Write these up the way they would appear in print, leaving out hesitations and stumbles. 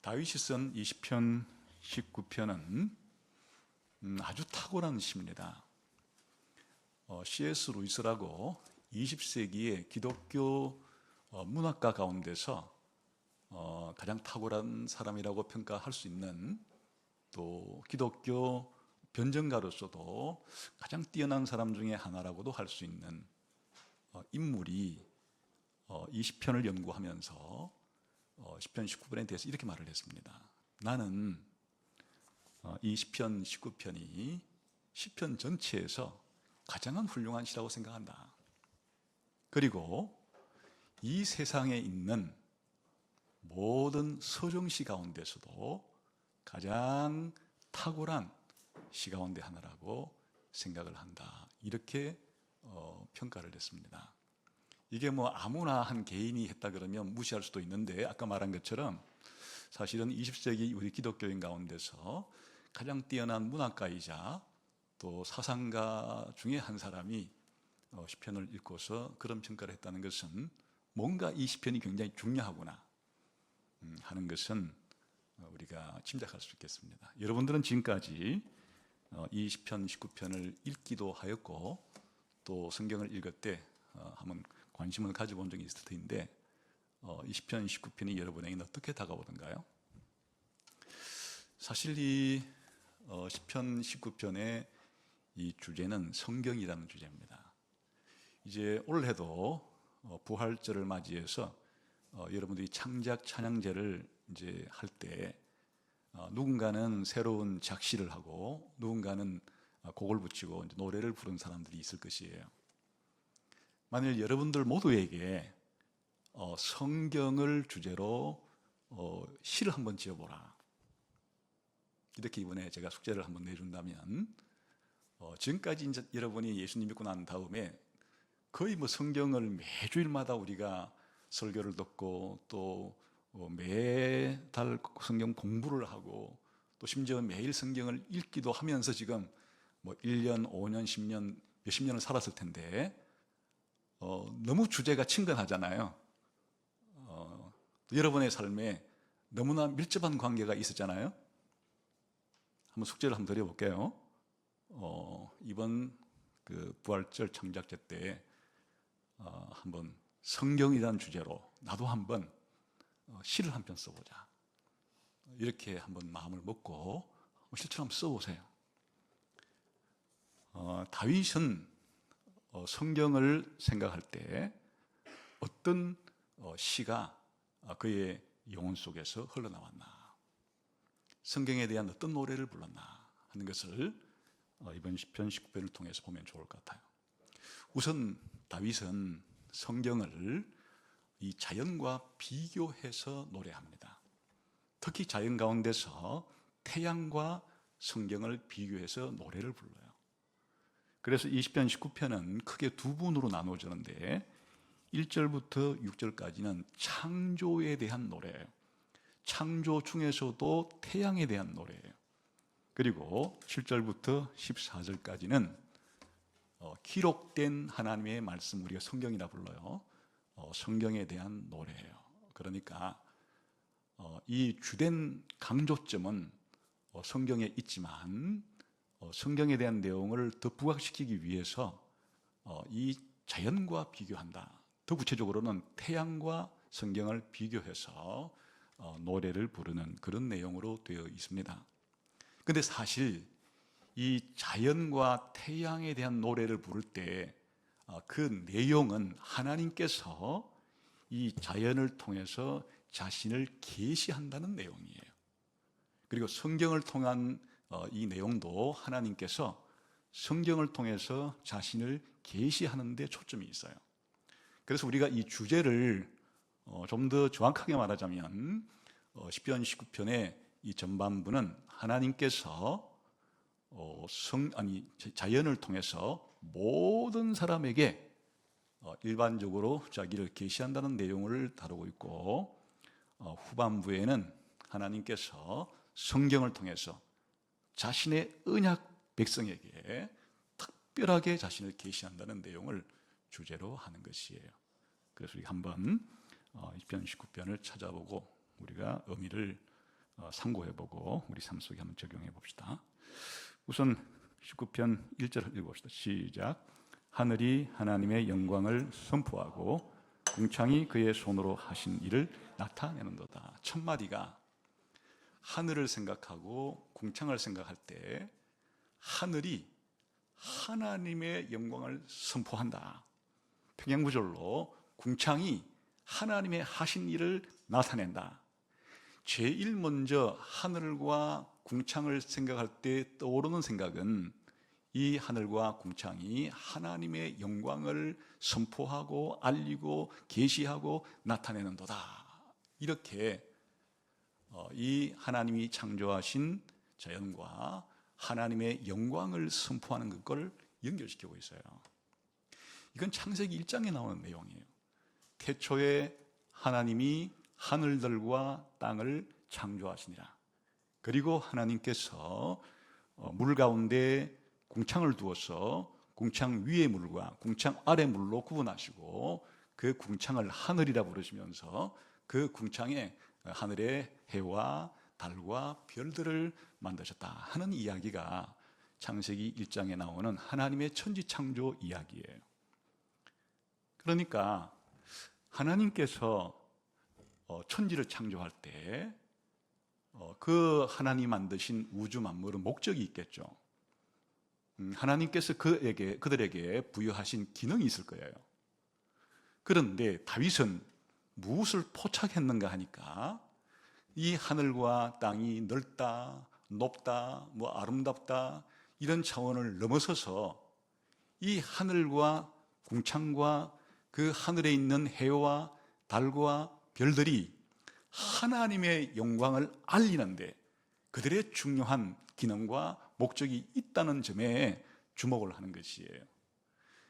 다윗이 쓴 20편 19편은 아주 탁월한 시입니다. C.S. 루이스라고 20세기의 기독교 문학가 가운데서 가장 탁월한 사람이라고 평가할 수 있는, 또 기독교 변증가로서도 가장 뛰어난 사람 중에 하나라고도 할 수 있는 인물이 20편을 연구하면서 10편 19편에 대해서 이렇게 말을 했습니다. 나는 이 10편 19편이 10편 전체에서 가장 훌륭한 시라고 생각한다. 그리고 이 세상에 있는 모든 서정시 가운데서도 가장 탁월한 시 가운데 하나라고 생각을 한다. 이렇게 평가를 했습니다. 이게 아무나 한 개인이 했다 그러면 무시할 수도 있는데, 아까 말한 것처럼 사실은 20세기 우리 기독교인 가운데서 가장 뛰어난 문학가이자 또 사상가 중에 한 사람이 시편을 읽고서 그런 평가를 했다는 것은 뭔가 이 시편이 굉장히 중요하구나 하는 것은 우리가 짐작할 수 있겠습니다. 여러분들은 지금까지 이 시편 19편을 읽기도 하였고 또 성경을 읽을 때 한번 관심을 가져본 적이 있을 텐데, 이 시편 19편이 여러분에게는 어떻게 다가오던가요? 사실 이 시편 19편의 이 주제는 성경이라는 주제입니다. 이제 올해도 부활절을 맞이해서 여러분들이 창작 찬양제를 이제 할 때 누군가는 새로운 작시를 하고 누군가는 곡을 붙이고 이제 노래를 부른 사람들이 있을 것이에요. 만일 여러분들 모두에게 성경을 주제로 시를 한번 지어보라, 이렇게 이번에 제가 숙제를 한번 내준다면, 지금까지 이제 여러분이 예수님 믿고 난 다음에 거의 성경을 매주일마다 우리가 설교를 듣고 또 매달 성경 공부를 하고 또 심지어 매일 성경을 읽기도 하면서 지금 1년, 5년, 10년, 몇십 년을 살았을 텐데 너무 주제가 친근하잖아요. 여러분의 삶에 너무나 밀접한 관계가 있었잖아요. 한번 숙제를 한번 드려볼게요. 이번 그 부활절 창작제 때 한번 성경이라는 주제로 나도 한번 시를 한 편 써보자, 이렇게 한번 마음을 먹고 실제로 한번 써보세요. 다윗은 성경을 생각할 때 어떤 시가 그의 영혼 속에서 흘러나왔나, 성경에 대한 어떤 노래를 불렀나 하는 것을 이번 시편 19편을 통해서 보면 좋을 것 같아요. 우선 다윗은 성경을 이 자연과 비교해서 노래합니다. 특히 자연 가운데서 태양과 성경을 비교해서 노래를 불러요. 그래서 이 시편 19편은 크게 두 분으로 나누어지는데 1절부터 6절까지는 창조에 대한 노래예요. 창조 중에서도 태양에 대한 노래예요. 그리고 7절부터 14절까지는 기록된 하나님의 말씀, 우리가 성경이라 불러요. 성경에 대한 노래예요. 그러니까 이 주된 강조점은 성경에 있지만 성경에 대한 내용을 더 부각시키기 위해서 이 자연과 비교한다. 더 구체적으로는 태양과 성경을 비교해서 노래를 부르는 그런 내용으로 되어 있습니다. 그런데 사실 이 자연과 태양에 대한 노래를 부를 때 그 내용은 하나님께서 이 자연을 통해서 자신을 계시한다는 내용이에요. 그리고 성경을 통한 이 내용도 하나님께서 성경을 통해서 자신을 계시하는 데 초점이 있어요. 그래서 우리가 이 주제를 좀 더 정확하게 말하자면 시편 19편의 이 전반부는 하나님께서 자연을 통해서 모든 사람에게 일반적으로 자기를 계시한다는 내용을 다루고 있고, 후반부에는 하나님께서 성경을 통해서 자신의 언약 백성에게 특별하게 자신을 계시한다는 내용을 주제로 하는 것이에요. 그래서 우리 한번 시편 19편을 찾아보고 우리가 의미를 참고해보고 우리 삶 속에 한번 적용해 봅시다. 우선 19편 1절 읽어봅시다. 시작. 하늘이 하나님의 영광을 선포하고 궁창이 그의 손으로 하신 일을 나타내는도다. 첫 마디가 하늘을 생각하고 궁창을 생각할 때 하늘이 하나님의 영광을 선포한다. 평행구절로 궁창이 하나님의 하신 일을 나타낸다. 제일 먼저 하늘과 궁창을 생각할 때 떠오르는 생각은 이 하늘과 궁창이 하나님의 영광을 선포하고 알리고 계시하고 나타내는도다. 이렇게 이 하나님이 창조하신 자연과 하나님의 영광을 선포하는 것을 연결시키고 있어요. 이건 창세기 1장에 나오는 내용이에요. 태초에 하나님이 하늘들과 땅을 창조하시니라. 그리고 하나님께서 물 가운데 궁창을 두어서 궁창 위의 물과 궁창 아래 물로 구분하시고 그 궁창을 하늘이라 부르시면서 그 궁창에 하늘의 해와 달과 별들을 만드셨다 하는 이야기가 창세기 1장에 나오는 하나님의 천지 창조 이야기예요. 그러니까 하나님께서 천지를 창조할 때 그 하나님 만드신 우주 만물은 목적이 있겠죠. 하나님께서 그들에게 부여하신 기능이 있을 거예요. 그런데 다윗은 무엇을 포착했는가 하니까 이 하늘과 땅이 넓다, 높다, 아름답다 이런 차원을 넘어서서 이 하늘과 궁창과 그 하늘에 있는 해와 달과 별들이 하나님의 영광을 알리는데 그들의 중요한 기능과 목적이 있다는 점에 주목을 하는 것이에요.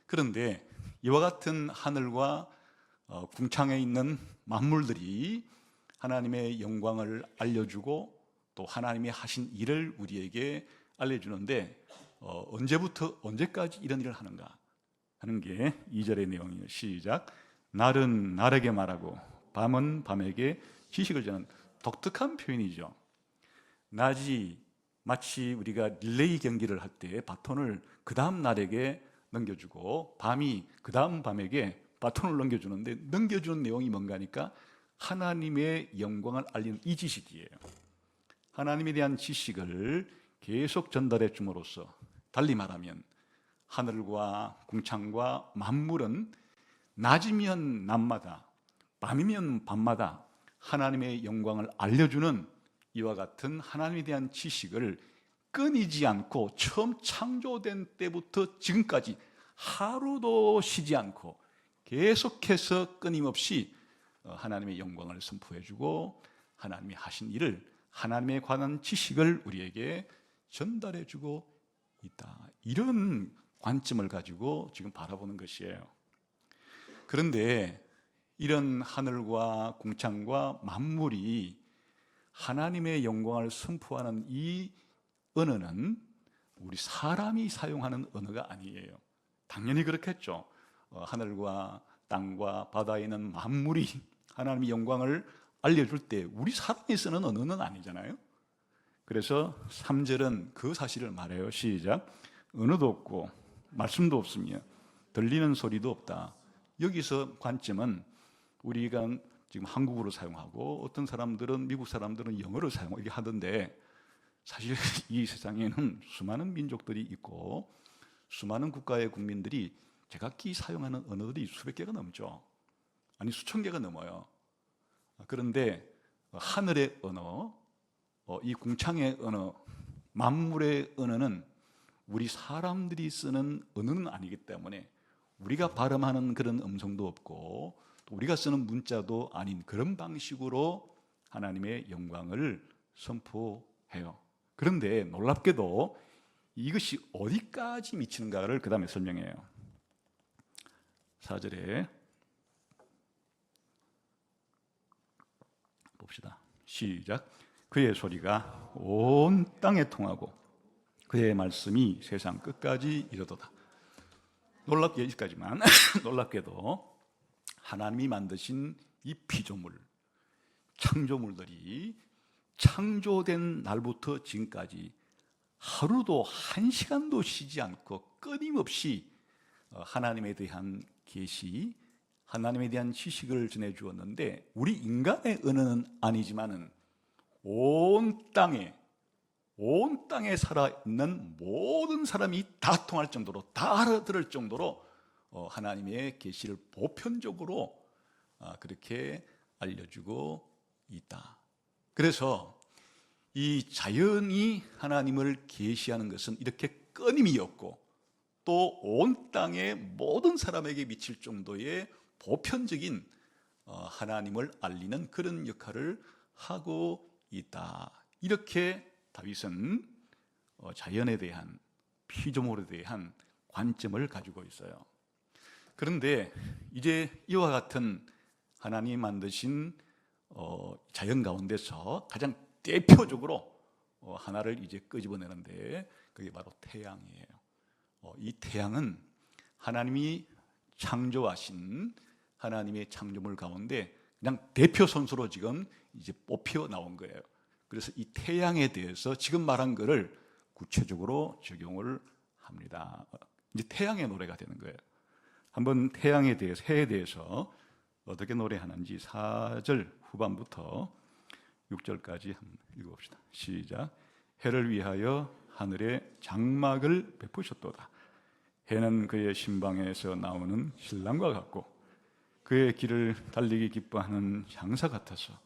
그런데 이와 같은 하늘과 궁창에 있는 만물들이 하나님의 영광을 알려주고 또 하나님이 하신 일을 우리에게 알려주는데 언제부터 언제까지 이런 일을 하는가 하는 게 2절의 내용이에요. 시작. 날은 날에게 말하고 밤은 밤에게 지식을 주는 독특한 표현이죠. 낮이 마치 우리가 릴레이 경기를 할 때 바톤을 그 다음 날에게 넘겨주고 밤이 그 다음 밤에게 바톤을 넘겨주는데 넘겨주는 내용이 뭔가 하니까 하나님의 영광을 알리는 이 지식이에요. 하나님에 대한 지식을 계속 전달해 줌으로써 달리 말하면 하늘과 궁창과 만물은 낮이면 낮마다 밤이면 밤마다 하나님의 영광을 알려주는 이와 같은 하나님에 대한 지식을 끊이지 않고 처음 창조된 때부터 지금까지 하루도 쉬지 않고 계속해서 끊임없이 하나님의 영광을 선포해주고 하나님이 하신 일을 하나님에 관한 지식을 우리에게 전달해주고 있다. 이런 관점을 가지고 지금 바라보는 것이에요. 그런데 이런 하늘과 궁창과 만물이 하나님의 영광을 선포하는 이 언어는 우리 사람이 사용하는 언어가 아니에요. 당연히 그렇겠죠. 하늘과 땅과 바다에 있는 만물이 하나님의 영광을 알려줄 때 우리 사람이 쓰는 언어는 아니잖아요. 그래서 3절은 그 사실을 말해요. 시작. 언어도 없고 말씀도 없으며 들리는 소리도 없다. 여기서 관점은 우리가 지금 한국어로 사용하고 어떤 사람들은 미국 사람들은 영어를 사용하게 하던데 사실 이 세상에는 수많은 민족들이 있고 수많은 국가의 국민들이 제각기 사용하는 언어들이 수백 개가 넘죠. 아니 수천 개가 넘어요. 그런데 하늘의 언어, 이 궁창의 언어, 만물의 언어는 우리 사람들이 쓰는 언어는 아니기 때문에 우리가 발음하는 그런 음성도 없고 또 우리가 쓰는 문자도 아닌 그런 방식으로 하나님의 영광을 선포해요. 그런데 놀랍게도 이것이 어디까지 미치는가를 그 다음에 설명해요. 4절에 봅시다. 시작. 그의 소리가 온 땅에 통하고 그의 말씀이 세상 끝까지 이르도다. 놀랍게 여기까지만 놀랍게도 하나님이 만드신 이 피조물, 창조물들이 창조된 날부터 지금까지 하루도 한 시간도 쉬지 않고 끊임없이 하나님에 대한 계시, 하나님에 대한 지식을 전해 주었는데, 우리 인간의 언어는 아니지만은 온 땅에 살아있는 모든 사람이 다 통할 정도로, 다 알아들을 정도로 하나님의 계시를 보편적으로 그렇게 알려주고 있다. 그래서 이 자연이 하나님을 계시하는 것은 이렇게 끊임이 없고, 또 온 땅의 모든 사람에게 미칠 정도의 보편적인 하나님을 알리는 그런 역할을 하고 있다. 이렇게 다윗은 자연에 대한, 피조물에 대한 관점을 가지고 있어요. 그런데 이제 이와 같은 하나님이 만드신 자연 가운데서 가장 대표적으로 하나를 이제 끄집어내는데, 그게 바로 태양이에요. 이 태양은 하나님이 창조하신 하나님의 창조물 가운데 그냥 대표 선수로 지금 이제 뽑혀 나온 거예요. 그래서 이 태양에 대해서 지금 말한 거를 구체적으로 적용을 합니다. 이제 태양의 노래가 되는 거예요. 한번 태양에 대해서, 해에 대해서 어떻게 노래하는지 4절 후반부터 6절까지 한번 읽어봅시다. 시작. 해를 위하여 하늘에 장막을 베푸셨도다. 해는 그의 신방에서 나오는 신랑과 같고, 그의 길을 달리기 기뻐하는 장사 같아서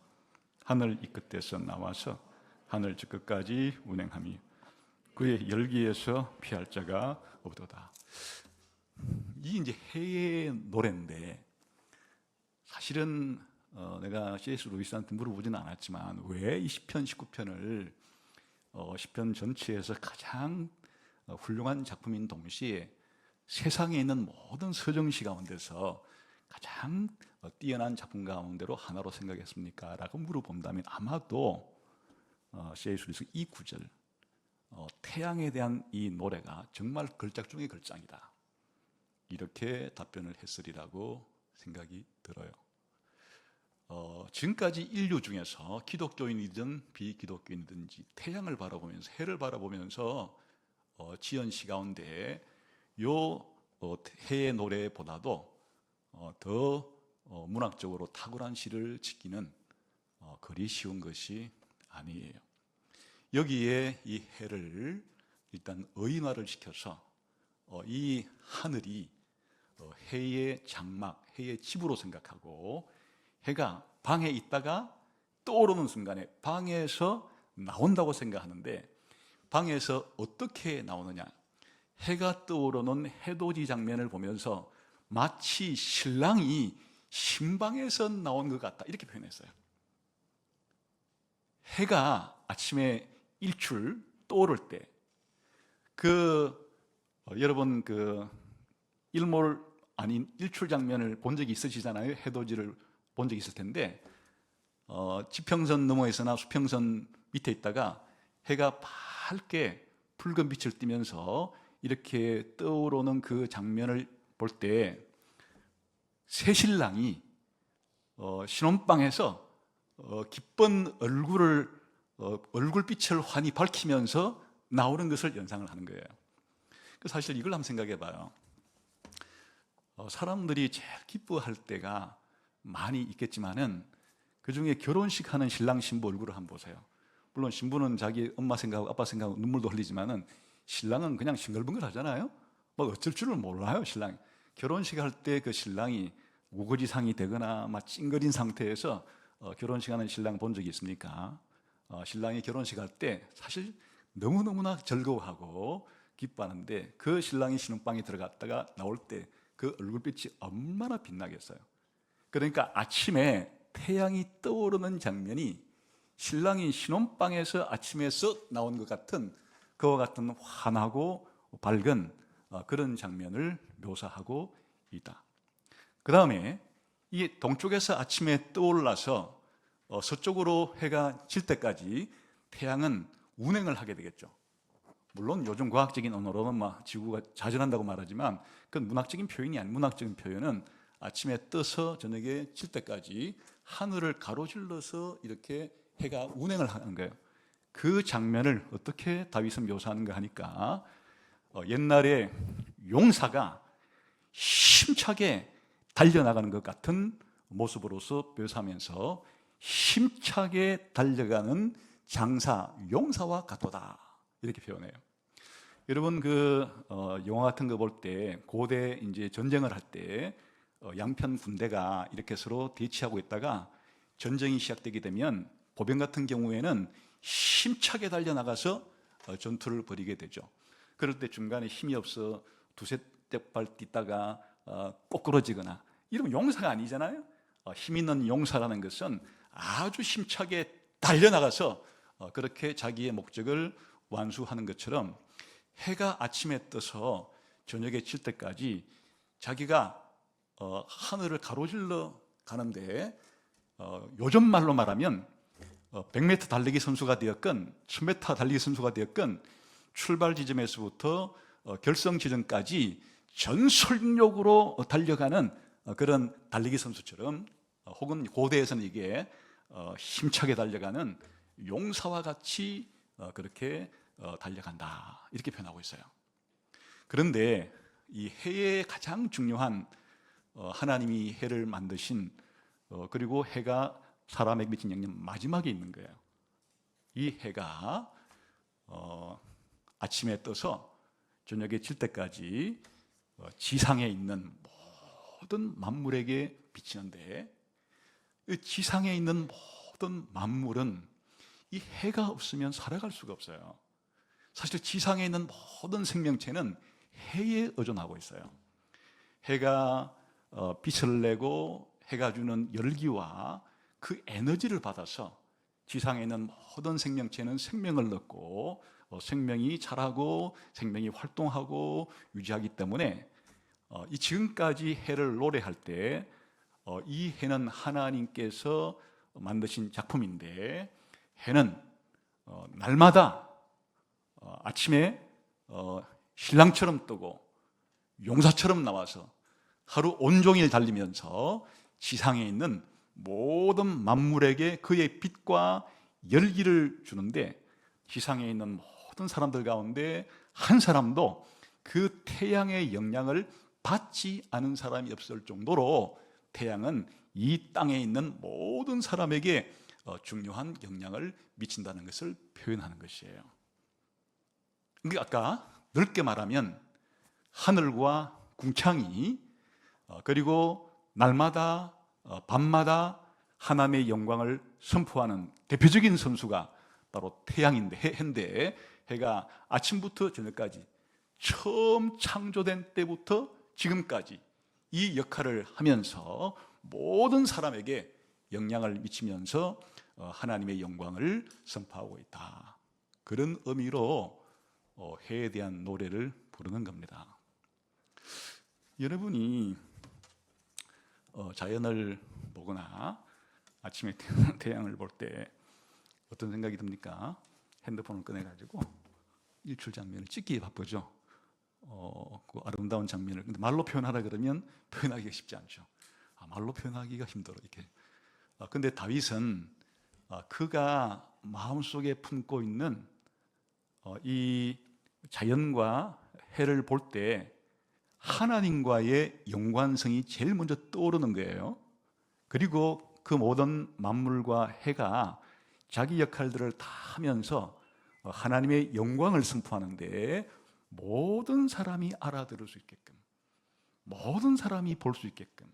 하늘 이 끝에서 나와서 하늘 저 끝까지 운행하며 그의 열기에서 피할 자가 없도다. 이 이제 해의 노래인데, 사실은 내가 C.S. 루이스한테 물어보지는 않았지만 왜 이 시편 19편을 시편 전체에서 가장 훌륭한 작품인 동시에 세상에 있는 모든 서정시 가운데서 가장 뛰어난 작품 가운데로 하나로 생각했습니까? 라고 물어본다면 아마도 C.S. 루이스 이 구절, 태양에 대한 이 노래가 정말 걸작 중의 걸작이다, 이렇게 답변을 했으리라고 생각이 들어요. 지금까지 인류 중에서 기독교인이든 비기독교인이든지 태양을 바라보면서, 해를 바라보면서 지은 시 가운데 요 해의 노래보다도 더 문학적으로 탁월한 시를 짓기는 그리 쉬운 것이 아니에요. 여기에 이 해를 일단 의인화를 시켜서 이 하늘이 해의 장막, 해의 집으로 생각하고, 해가 방에 있다가 떠오르는 순간에 방에서 나온다고 생각하는데, 방에서 어떻게 나오느냐? 해가 떠오르는 해돋이 장면을 보면서 마치 신랑이 신방에서 나온 것 같다, 이렇게 표현했어요. 해가 아침에 일출 떠오를 때, 여러분 일몰 아닌 일출 장면을 본 적이 있으시잖아요. 해돋이를 본 적이 있을 텐데, 지평선 너머에서나 수평선 밑에 있다가 해가 밝게 붉은 빛을 띠면서 이렇게 떠오르는 그 장면을 볼 때 새신랑이 신혼방에서 기쁜 얼굴빛을 환히 밝히면서 나오는 것을 연상을 하는 거예요. 사실 이걸 한번 생각해 봐요. 사람들이 제일 기뻐할 때가 많이 있겠지만은 그 중에 결혼식 하는 신랑 신부 얼굴을 한번 보세요. 물론 신부는 자기 엄마 생각하고 아빠 생각하고 눈물도 흘리지만은 신랑은 그냥 싱글벙글 하잖아요. 뭐 어쩔 줄을 몰라요, 신랑이. 결혼식 할 때 그 신랑이 우거지상이 되거나 막 찡그린 상태에서 결혼식 하는 신랑 본 적이 있습니까? 신랑이 결혼식 할 때 사실 너무너무나 즐거워하고 기뻐하는데, 그 신랑이 신혼방에 들어갔다가 나올 때 그 얼굴빛이 얼마나 빛나겠어요. 그러니까 아침에 태양이 떠오르는 장면이 신랑이 신혼방에서 아침에 쓱 나온 것 같은, 그와 같은 환하고 밝은 그런 장면을 묘사하고 있다. 그 다음에 이게 동쪽에서 아침에 떠올라서 서쪽으로 해가 질 때까지 태양은 운행을 하게 되겠죠. 물론 요즘 과학적인 언어로는 막 지구가 자전한다고 말하지만 그건 문학적인 표현이 아닌, 문학적인 표현은 아침에 떠서 저녁에 질 때까지 하늘을 가로질러서 이렇게 해가 운행을 하는 거예요. 그 장면을 어떻게 다윗은 묘사하는가 하니까 옛날에 용사가 힘차게 달려나가는 것 같은 모습으로서 묘사하면서 힘차게 달려가는 장사, 용사와 같도다 이렇게 표현해요. 여러분 영화 같은 거 볼 때 고대 이제 전쟁을 할 때 양편 군대가 이렇게 서로 대치하고 있다가 전쟁이 시작되게 되면 보병 같은 경우에는 힘차게 달려나가서 전투를 벌이게 되죠. 그럴 때 중간에 힘이 없어 두세 발 뛰다가 꼬꾸러지거나 이러면 용사가 아니잖아요. 힘 있는 용사라는 것은 아주 힘차게 달려나가서 그렇게 자기의 목적을 완수하는 것처럼 해가 아침에 떠서 저녁에 질 때까지 자기가 하늘을 가로질러 가는데 요즘 말로 말하면 100m 달리기 선수가 되었건 1000m 달리기 선수가 되었건 출발 지점에서부터 결성 지점까지 전속력으로 달려가는 그런 달리기 선수처럼 혹은 고대에서는 이게 힘차게 달려가는 용사와 같이 그렇게 달려간다 이렇게 표현하고 있어요. 그런데 이 해의 가장 중요한 하나님이 해를 만드신 그리고 해가 사람에게 미친 영향 마지막에 있는 거예요. 이 해가 아침에 떠서 저녁에 질 때까지 지상에 있는 모든 만물에게 비치는데 이 지상에 있는 모든 만물은 이 해가 없으면 살아갈 수가 없어요. 사실 지상에 있는 모든 생명체는 해에 의존하고 있어요. 해가 빛을 내고 해가 주는 열기와 그 에너지를 받아서 지상에 있는 모든 생명체는 생명을 얻고 생명이 자라고 생명이 활동하고 유지하기 때문에 이 지금까지 해를 노래할 때 이 해는 하나님께서 만드신 작품인데 해는 날마다 아침에 신랑처럼 뜨고 용사처럼 나와서 하루 온종일 달리면서 지상에 있는 모든 만물에게 그의 빛과 열기를 주는데 지상에 있는 모든 사람들 가운데 한 사람도 그 태양의 영향을 받지 않은 사람이 없을 정도로 태양은 이 땅에 있는 모든 사람에게 중요한 영향을 미친다는 것을 표현하는 것이에요. 그러니까 아까 넓게 말하면 하늘과 궁창이 그리고 날마다 밤마다 하나님의 영광을 선포하는 대표적인 선수가 바로 태양인데 해인데 해가 아침부터 저녁까지 처음 창조된 때부터 지금까지 이 역할을 하면서 모든 사람에게 영향을 미치면서 하나님의 영광을 선포하고 있다. 그런 의미로 해에 대한 노래를 부르는 겁니다. 여러분이 자연을 보거나 아침에 태양을 볼 때 어떤 생각이 듭니까? 핸드폰을 꺼내가지고 일출 장면을 찍기에 바쁘죠. 그 아름다운 장면을 근데 말로 표현하라 그러면 표현하기가 쉽지 않죠. 말로 표현하기가 힘들어 이렇게. 근데 다윗은 그가 마음속에 품고 있는 이 자연과 해를 볼 때 하나님과의 연관성이 제일 먼저 떠오르는 거예요. 그리고 그 모든 만물과 해가 자기 역할들을 다 하면서 하나님의 영광을 선포하는데 모든 사람이 알아들을 수 있게끔, 모든 사람이 볼 수 있게끔,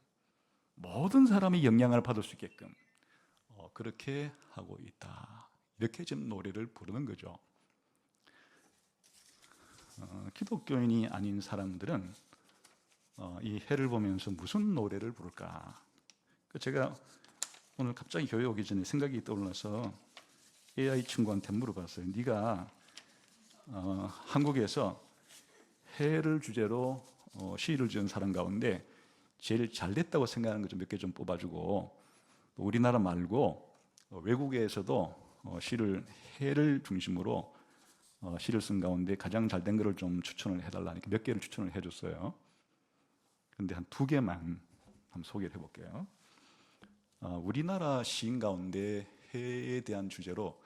모든 사람이 영향을 받을 수 있게끔 그렇게 하고 있다. 이렇게 지금 노래를 부르는 거죠. 기독교인이 아닌 사람들은 이 해를 보면서 무슨 노래를 부를까? 제가 오늘 갑자기 교회 오기 전에 생각이 떠올라서 AI 친구한테 물어봤어요. 네가 한국에서 해를 주제로 시를 지은 사람 가운데 제일 잘 됐다고 생각하는 것 좀 몇 개 좀 뽑아주고 우리나라 말고 외국에서도 시를 해를 중심으로 시를 쓴 가운데 가장 잘 된 거를 좀 추천을 해달라니까 몇 개를 추천을 해줬어요. 그런데 한 2개만 한번 소개를 해볼게요. 우리나라 시인 가운데 해에 대한 주제로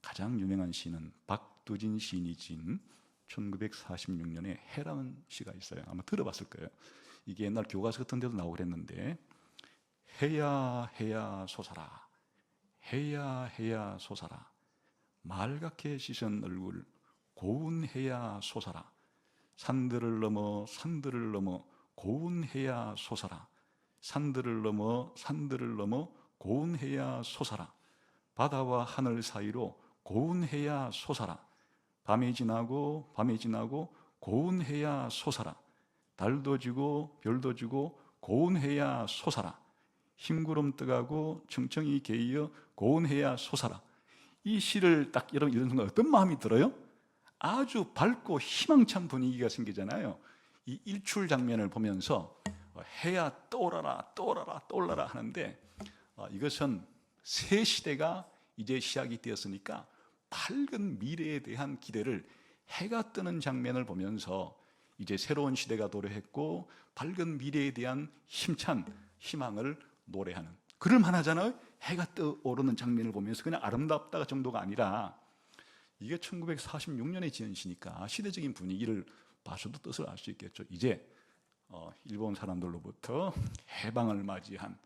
가장 유명한 시는 박두진 시인이 지은 1946년에 해라는 시가 있어요. 아마 들어봤을 거예요. 이게 옛날 교과서 같은 데도 나오고 그랬는데, 해야 해야 솟아라, 해야 해야 솟아라, 말갛게 씻은 얼굴 고운 해야 솟아라, 산들을 넘어 산들을 넘어 고운 해야 솟아라, 산들을 넘어 산들을 넘어 고운 해야 솟아라, 바다와 하늘 사이로 고운 해야 솟아라, 밤이 지나고 밤이 지나고 고운 해야 솟아라, 달도 지고 별도 지고 고운 해야 솟아라, 흰구름 뜨가고 청청이 개이어 고운 해야 솟아라. 이 시를 딱 여러분 읽는 순간 어떤 마음이 들어요? 아주 밝고 희망찬 분위기가 생기잖아요. 이 일출 장면을 보면서 해야 떠오르라 떠오르라 떠오르라 하는데, 이것은 새 시대가 이제 시작이 되었으니까 밝은 미래에 대한 기대를, 해가 뜨는 장면을 보면서 이제 새로운 시대가 도래했고 밝은 미래에 대한 힘찬 희망을 노래하는, 그럴만하잖아요. 해가 떠오르는 장면을 보면서 그냥 아름답다가 정도가 아니라, 이게 1946년에 지은 시니까 시대적인 분위기를 봐서도 뜻을 알 수 있겠죠. 이제 일본 사람들로부터 해방을 맞이한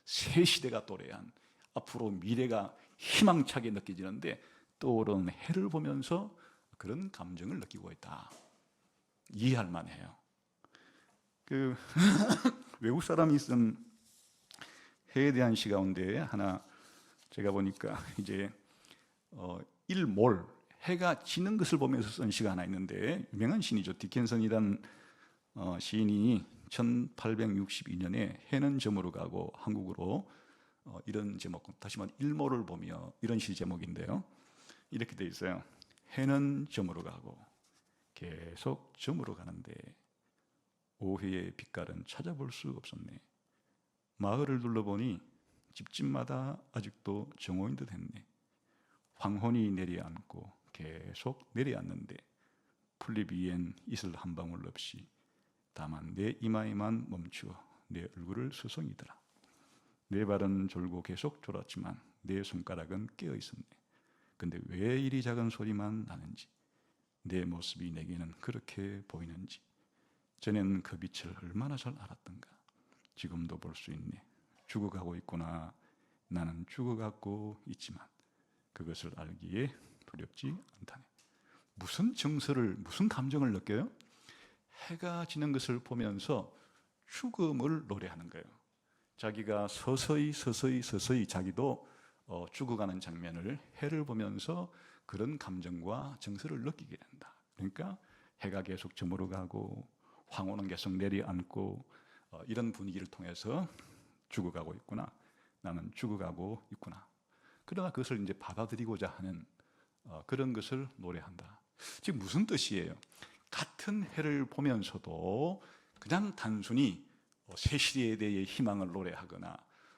새 시대가 도래한, 앞으로 미래가 희망차게 느껴지는데 떠오르는 해를 보면서 그런 감정을 느끼고 있다. 이해할 만해요. 그 외국 사람이 쓴 해에 대한 시 가운데 하나 제가 보니까 이제 일몰, 해가 지는 것을 보면서 쓴 시가 하나 있는데, 유명한 시인이죠. 디켄슨이라는 시인이 1862년에 해는 저물어 가고 한국으로 이런 제목, 다시 말해 일몰을 보며, 이런 시 제목인데요. 이렇게 돼 있어요. 해는 저물어 가고 계속 저물어 가는데 오해의 빛깔은 찾아볼 수 없었네. 마을을 둘러보니 집집마다 아직도 정오인 듯 했네. 황혼이 내려앉고 계속 내려앉는데 풀잎 위엔 이슬 한 방울 없이 다만 내 이마에만 멈추어 내 얼굴을 수성이더라. 내 발은 졸고 계속 졸았지만 내 손가락은 깨어 있었네. 근데 왜 이리 작은 소리만 나는지, 내 모습이 내게는 그렇게 보이는지, 전에는 그 빛을 얼마나 잘 알았던가. 지금도 볼 수 있네. 죽어가고 있구나. 나는 죽어가고 있지만 그것을 알기에 두렵지 않다네. 무슨 정서를, 무슨 감정을 느껴요? 해가 지는 것을 보면서 죽음을 노래하는 거예요. 자기가 서서히 자기도 죽어가는 장면을, 해를 보면서 그런 감정과 정서를 느끼게 된다. 그러니까 해가 계속 저물어가고 황혼은 계속 내려앉고 이런 분위기를 통해서 죽어가고 있구나. 나는 죽어가고 있구나. 그러나 그것을 이제 받아들이고자 하는 그런 것을 노래한다. 지금 무슨 뜻이에요? 같은 해를 보면서도 그냥 단순히 새 시대에 대해 희망을 노래하거나,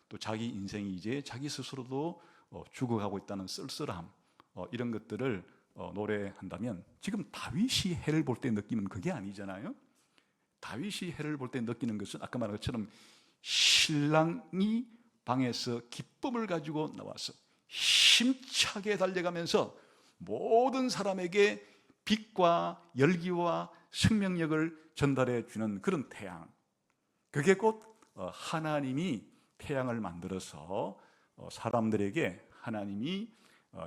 또 자기 인생이 이제 자기 스스로도 죽어가고 있다는 쓸쓸함, 이런 것들을 노래한다면, 지금 다윗이 해를 볼 때 느끼는 그게 아니잖아요. 다윗이 해를 볼 때 느끼는 것은 아까 말한 것처럼 신랑이 방에서 기쁨을 가지고 나와서 힘차게 달려가면서 모든 사람에게 빛과 열기와 생명력을 전달해 주는 그런 태양, 그게 곧 하나님이 태양을 만들어서 사람들에게 하나님이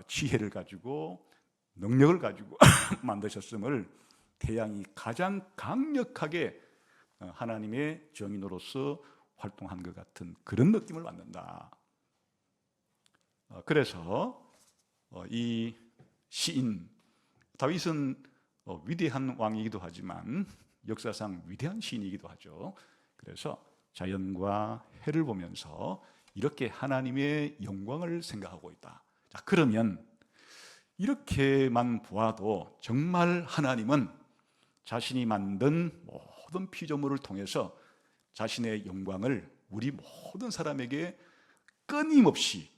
지혜를 가지고 능력을 가지고 만드셨음을, 태양이 가장 강력하게 하나님의 정인으로서 활동한 것 같은 그런 느낌을 받는다. 그래서 이 시인 다윗은 위대한 왕이기도 하지만 역사상 위대한 시인이기도 하죠. 그래서 자연과 해를 보면서 이렇게 하나님의 영광을 생각하고 있다. 자, 그러면 이렇게만 보아도 정말 하나님은 자신이 만든 모든 피조물을 통해서 자신의 영광을 우리 모든 사람에게 끊임없이,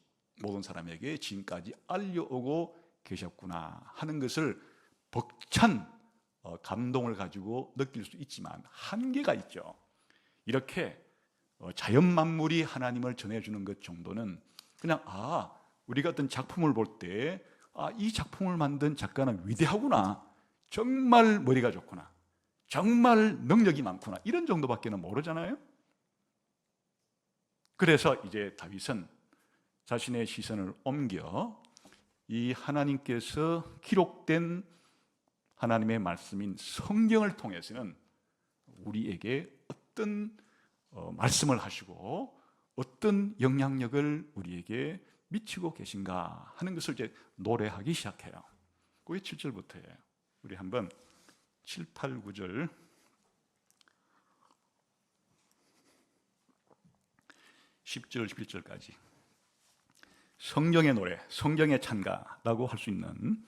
모든 사람에게 지금까지 알려오고 계셨구나 하는 것을 벅찬 감동을 가지고 느낄 수 있지만 한계가 있죠. 이렇게 자연 만물이 하나님을 전해주는 것 정도는 그냥 우리가 어떤 작품을 볼 때 이 작품을 만든 작가는 위대하구나, 정말 머리가 좋구나, 정말 능력이 많구나, 이런 정도밖에는 모르잖아요. 그래서 이제 다윗은 자신의 시선을 옮겨 이 하나님께서 기록된 하나님의 말씀인 성경을 통해서는 우리에게 어떤 말씀을 하시고 어떤 영향력을 우리에게 미치고 계신가 하는 것을 이제 노래하기 시작해요. 그게 7절부터예요. 우리 한번 7, 8, 9절 10절, 11절까지 성경의 노래, 성경의 찬가라고 할 수 있는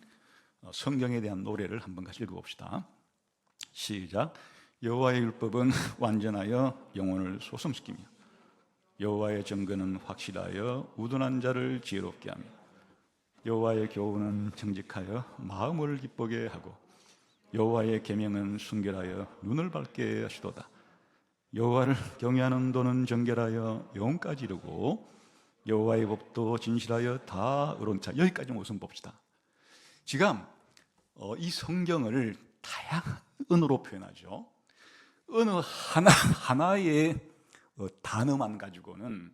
성경에 대한 노래를 한번 같이 읽어봅시다. 시작. 여호와의 율법은 완전하여 영혼을 소성시키며 여호와의 증거는 확실하여 우둔한 자를 지혜롭게 하며 여호와의 교훈은 정직하여 마음을 기쁘게 하고 여호와의 계명은 순결하여 눈을 밝게 하시도다. 여호와를 경외하는 도는 정결하여 영혼까지 이르고 여호와의 법도 진실하여 다 의로운 자. 여기까지 우선 봅시다. 지금 이 성경을 다양한 언어로 표현하죠. 어느 하나의 단어만 가지고는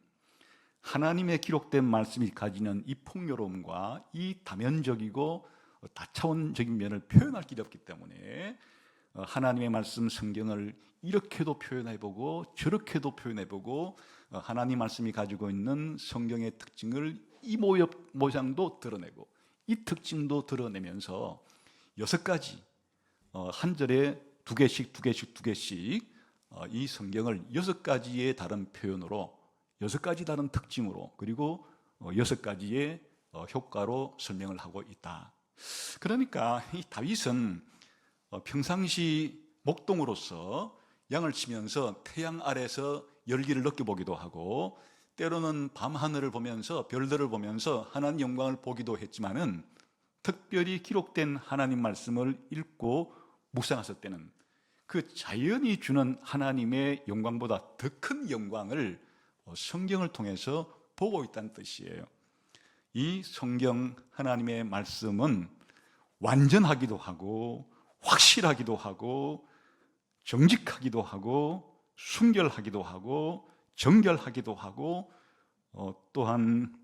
하나님의 기록된 말씀이 가지는 이 풍요로움과 이 다면적이고 다차원적인 면을 표현할 길이 없기 때문에 하나님의 말씀 성경을 이렇게도 표현해보고 저렇게도 표현해보고 하나님 말씀이 가지고 있는 성경의 특징을 이 모양도 드러내고 이 특징도 드러내면서 6가지 한 절에 2개씩 이 성경을 6가지의 다른 표현으로 6가지 다른 특징으로 그리고 6가지의 효과로 설명을 하고 있다. 그러니까 이 다윗은 평상시 목동으로서 양을 치면서 태양 아래서 열기를 느껴보기도 하고 때로는 밤하늘을 보면서 별들을 보면서 하나님 영광을 보기도 했지만은 특별히 기록된 하나님 말씀을 읽고 묵상했을 때는 그 자연이 주는 하나님의 영광보다 더 큰 영광을 성경을 통해서 보고 있다는 뜻이에요. 이 성경 하나님의 말씀은 완전하기도 하고 확실하기도 하고 정직하기도 하고 순결하기도 하고 정결하기도 하고 또한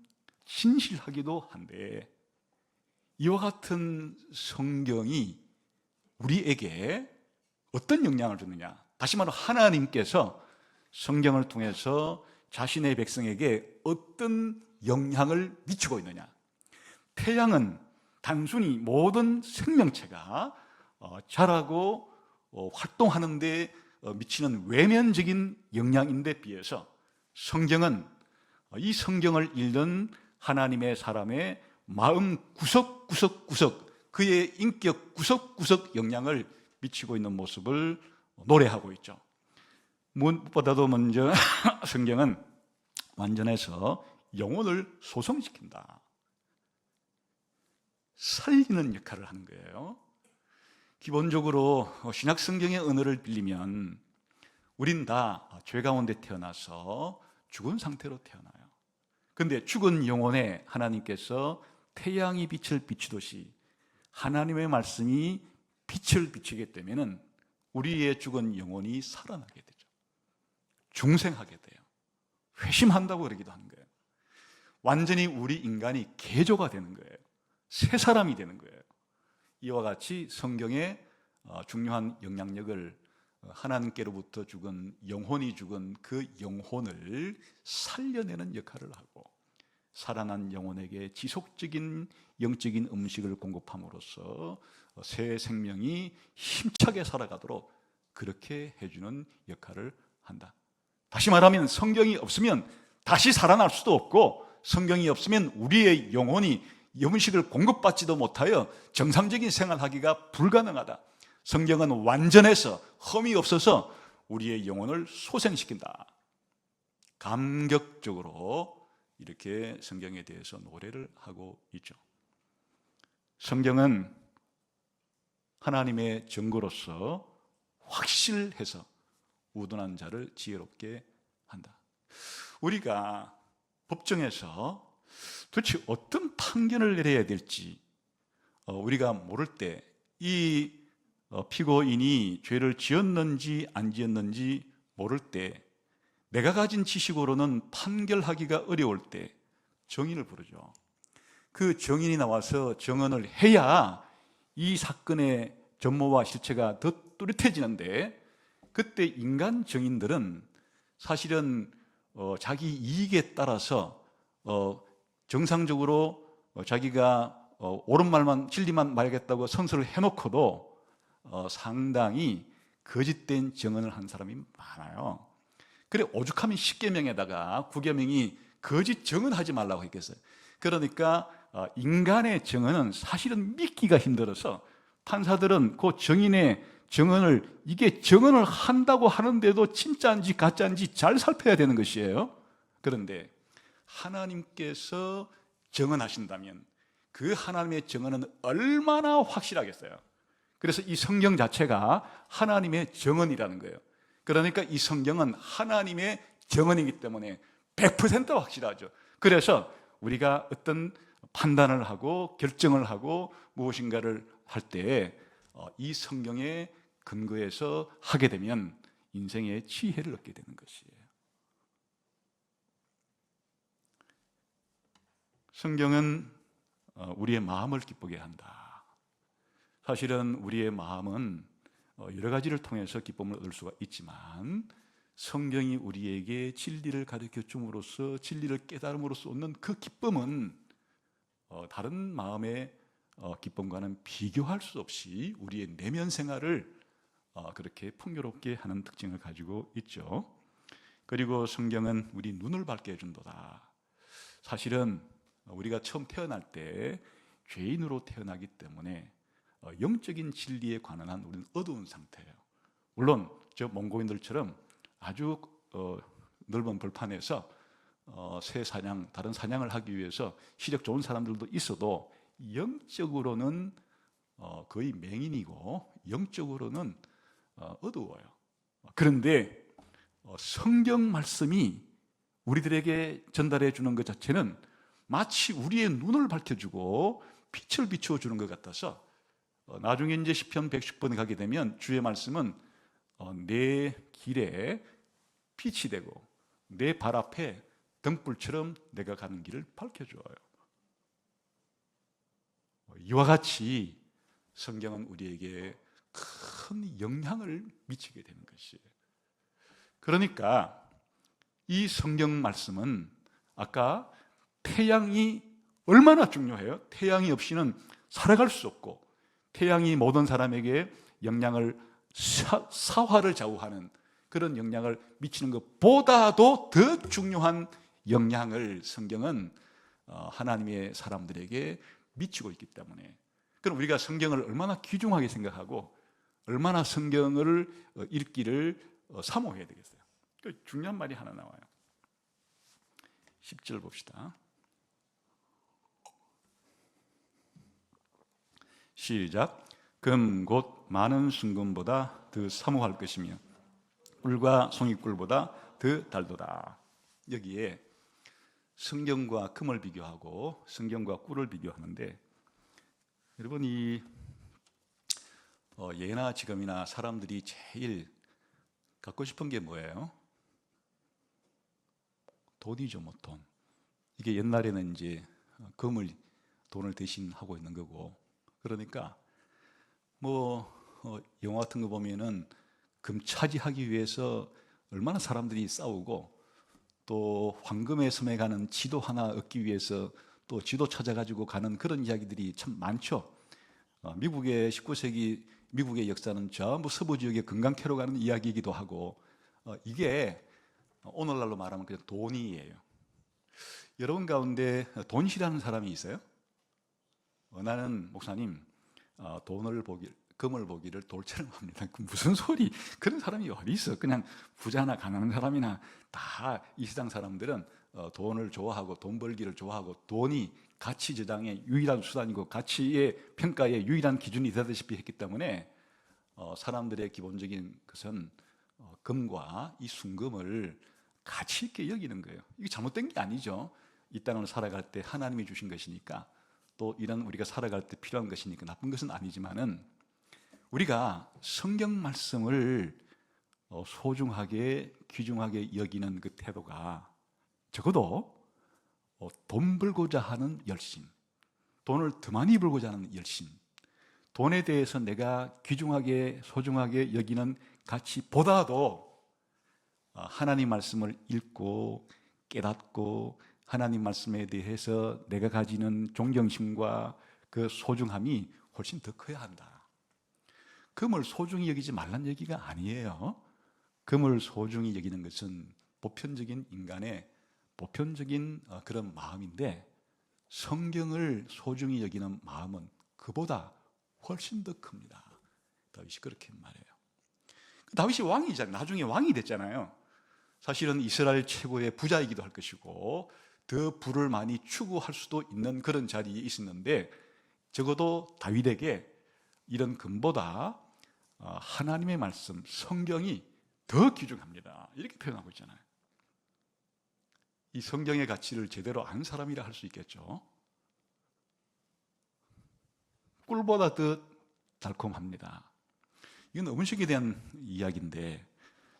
신실하기도 한데 이와 같은 성경이 우리에게 어떤 영향을 주느냐? 다시 말해 하나님께서 성경을 통해서 자신의 백성에게 어떤 영향을 미치고 있느냐? 태양은 단순히 모든 생명체가 자라고 활동하는 데 미치는 외면적인 영향인데 비해서 성경은 이 성경을 읽는 하나님의 사람의 마음 구석구석 그의 인격 구석구석 영향을 미치고 있는 모습을 노래하고 있죠. 무엇보다도 먼저 성경은 완전해서 영혼을 소성시킨다. 살리는 역할을 하는 거예요. 기본적으로 신약 성경의 언어를 빌리면 우린 다 죄 가운데 태어나서 죽은 상태로 태어나요. 그런데 죽은 영혼에 하나님께서 태양이 빛을 비추듯이 하나님의 말씀이 빛을 비추게 되면 우리의 죽은 영혼이 살아나게 되죠. 중생하게 돼요. 회심한다고 그러기도 하는 거예요. 완전히 우리 인간이 개조가 되는 거예요. 새 사람이 되는 거예요. 이와 같이 성경의 중요한 영향력을 하나님께로부터 죽은 영혼이 죽은 그 영혼을 살려내는 역할을 하고 살아난 영혼에게 지속적인 영적인 음식을 공급함으로써 새 생명이 힘차게 살아가도록 그렇게 해주는 역할을 한다. 다시 말하면 성경이 없으면 다시 살아날 수도 없고 성경이 없으면 우리의 영혼이 음식을 공급받지도 못하여 정상적인 생활하기가 불가능하다. 성경은 완전해서 흠이 없어서 우리의 영혼을 소생시킨다. 감격적으로 이렇게 성경에 대해서 노래를 하고 있죠. 성경은 하나님의 증거로서 확실해서 우둔한 자를 지혜롭게 한다. 우리가 법정에서 도대체 어떤 판결을 내려야 될지 우리가 모를 때 이 피고인이 죄를 지었는지 안 지었는지 모를 때, 내가 가진 지식으로는 판결하기가 어려울 때 정인을 부르죠. 그 정인이 나와서 정언을 해야 이 사건의 전모와 실체가 더 뚜렷해지는데, 그때 인간 정인들은 사실은 자기 이익에 따라서 정상적으로 자기가 옳은 말만, 진리만 말하겠다고 선서를 해놓고도 상당히 거짓된 정언을 한 사람이 많아요. 그래 오죽하면 10계명에다가 9계명이 거짓 정언하지 말라고 했겠어요. 그러니까 인간의 정언은 사실은 믿기가 힘들어서 판사들은 그 정인의 정언을, 이게 정언을 한다고 하는데도 진짜인지 가짜인지 잘 살펴야 되는 것이에요. 그런데 하나님께서 정언하신다면 그 하나님의 정언은 얼마나 확실하겠어요. 그래서 이 성경 자체가 하나님의 정언이라는 거예요. 그러니까 이 성경은 하나님의 정언이기 때문에 100% 확실하죠. 그래서 우리가 어떤 판단을 하고 결정을 하고 무엇인가를 할 때 이 성경의 근거에서 하게 되면 인생의 지혜를 얻게 되는 것이에요. 성경은 우리의 마음을 기쁘게 한다. 사실은 우리의 마음은 여러 가지를 통해서 기쁨을 얻을 수가 있지만, 성경이 우리에게 진리를 가르쳐 줌으로써, 진리를 깨달음으로써 얻는 그 기쁨은 다른 마음의 기쁨과는 비교할 수 없이 우리의 내면 생활을 그렇게 풍요롭게 하는 특징을 가지고 있죠. 그리고 성경은 우리 눈을 밝게 해준도다. 사실은 우리가 처음 태어날 때 죄인으로 태어나기 때문에 영적인 진리에 관한 우리는 어두운 상태예요. 물론 저 몽고인들처럼 아주 넓은 벌판에서 새 사냥, 다른 사냥을 하기 위해서 시력 좋은 사람들도 있어도 영적으로는 거의 맹인이고 영적으로는 어두워요. 그런데 성경 말씀이 우리들에게 전달해 주는 것 자체는 마치 우리의 눈을 밝혀주고 빛을 비추어 주는 것 같아서, 나중에 이제 시편 110번에 가게 되면 주의 말씀은 내 길에 빛이 되고 내 발 앞에 등불처럼 내가 가는 길을 밝혀줘요. 이와 같이 성경은 우리에게 큰 영향을 미치게 되는 것이에요. 그러니까 이 성경 말씀은 아까 태양이 얼마나 중요해요? 태양이 없이는 살아갈 수 없고, 태양이 모든 사람에게 영향을, 사화를 좌우하는 그런 영향을 미치는 것보다도 더 중요한 영향을 성경은 하나님의 사람들에게 미치고 있기 때문에, 그럼 우리가 성경을 얼마나 귀중하게 생각하고 얼마나 성경을 읽기를 사모해야 되겠어요. 중요한 말이 하나 나와요. 10절 봅시다. 시작. 금 곧 많은 순금보다 더 사모할 것이며 꿀과 송이꿀보다 더 달도다. 여기에 성경과 금을 비교하고 성경과 꿀을 비교하는데, 여러분 이 예나 지금이나 사람들이 제일 갖고 싶은 게 뭐예요? 돈이죠, 뭐 돈. 이게 옛날에는 이제 돈을 대신 하고 있는 거고, 그러니까 뭐 영화 같은 거 보면은 금 차지하기 위해서 얼마나 사람들이 싸우고, 또 황금의 섬에 가는 지도 하나 얻기 위해서 또 지도 찾아가지고 가는 그런 이야기들이 참 많죠. 미국의 19세기 미국의 역사는 전부 서부 지역의 금강캐로 가는 이야기이기도 하고, 이게 오늘날로 말하면 그냥 돈이에요. 여러분 가운데 돈 싫어하는 사람이 있어요? 나는 목사님 금을 보기를 돌처럼 합니다. 그 무슨 소리? 그런 사람이 어디 있어? 그냥 부자나 가난한 사람이나 다 이 세상 사람들은 돈을 좋아하고 돈 벌기를 좋아하고, 돈이 가치 저장의 유일한 수단이고 가치의 평가의 유일한 기준이 되다시피 했기 때문에 사람들의 기본적인 것은 금과 이 순금을 가치 있게 여기는 거예요. 이게 잘못된 게 아니죠. 이 땅을 살아갈 때 하나님이 주신 것이니까, 또 이런 우리가 살아갈 때 필요한 것이니까 나쁜 것은 아니지만은, 우리가 성경 말씀을 소중하게 귀중하게 여기는 그 태도가 적어도 돈 벌고자 하는 열심, 돈을 더 많이 벌고자 하는 열심, 돈에 대해서 내가 귀중하게 소중하게 여기는 가치보다도 하나님 말씀을 읽고 깨닫고 하나님 말씀에 대해서 내가 가지는 존경심과 그 소중함이 훨씬 더 커야 한다. 금을 소중히 여기지 말란 얘기가 아니에요. 금을 소중히 여기는 것은 보편적인 인간의 보편적인 그런 마음인데, 성경을 소중히 여기는 마음은 그보다 훨씬 더 큽니다. 다윗이 그렇게 말해요. 다윗이 왕이잖아요. 나중에 왕이 됐잖아요. 사실은 이스라엘 최고의 부자이기도 할 것이고 더 부를 많이 추구할 수도 있는 그런 자리에 있었는데, 적어도 다윗에게 이런 금보다 하나님의 말씀, 성경이 더 귀중합니다. 이렇게 표현하고 있잖아요. 이 성경의 가치를 제대로 아는 사람이라 할 수 있겠죠. 꿀보다 더 달콤합니다. 이건 음식에 대한 이야기인데,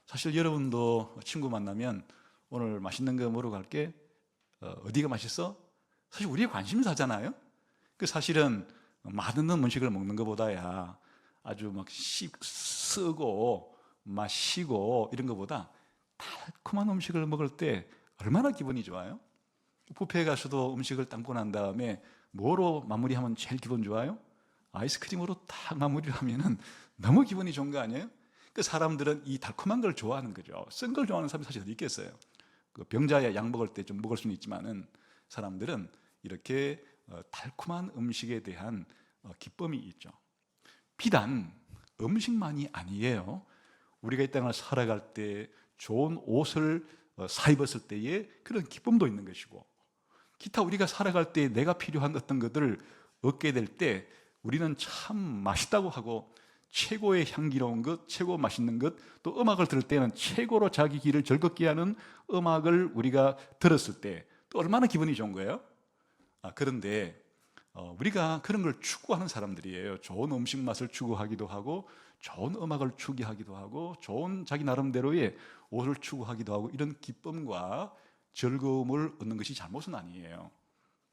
사실 여러분도 친구 만나면 오늘 맛있는 거 먹으러 갈게, 어디가 맛있어? 사실 우리의 관심사잖아요. 그 사실은 맛있는 음식을 먹는 것보다야 아주 막 쓰고 마시고 이런 것보다 달콤한 음식을 먹을 때 얼마나 기분이 좋아요? 뷔페에 가서도 음식을 담고 난 다음에 뭐로 마무리하면 제일 기분 좋아요? 아이스크림으로 딱 마무리를 하면은 너무 기분이 좋은 거 아니에요? 그 사람들은 이 달콤한 걸 좋아하는 거죠. 쓴 걸 좋아하는 사람이 사실 어디 있겠어요? 그 병자야 약 먹을 때 좀 먹을 수는 있지만은, 사람들은 이렇게 달콤한 음식에 대한 기쁨이 있죠. 비단 음식만이 아니에요. 우리가 이 땅을 살아갈 때 좋은 옷을 사 입었을 때의 그런 기쁨도 있는 것이고, 기타 우리가 살아갈 때 내가 필요한 어떤 것들을 얻게 될 때 우리는 참 맛있다고 하고, 최고의 향기로운 것, 최고 맛있는 것, 또 음악을 들을 때는 최고로 자기 귀를 즐겁게 하는 음악을 우리가 들었을 때 또 얼마나 기분이 좋은 거예요? 그런데 우리가 그런 걸 추구하는 사람들이에요. 좋은 음식 맛을 추구하기도 하고, 좋은 음악을 추구하기도 하고, 좋은 자기 나름대로의 옷을 추구하기도 하고, 이런 기쁨과 즐거움을 얻는 것이 잘못은 아니에요.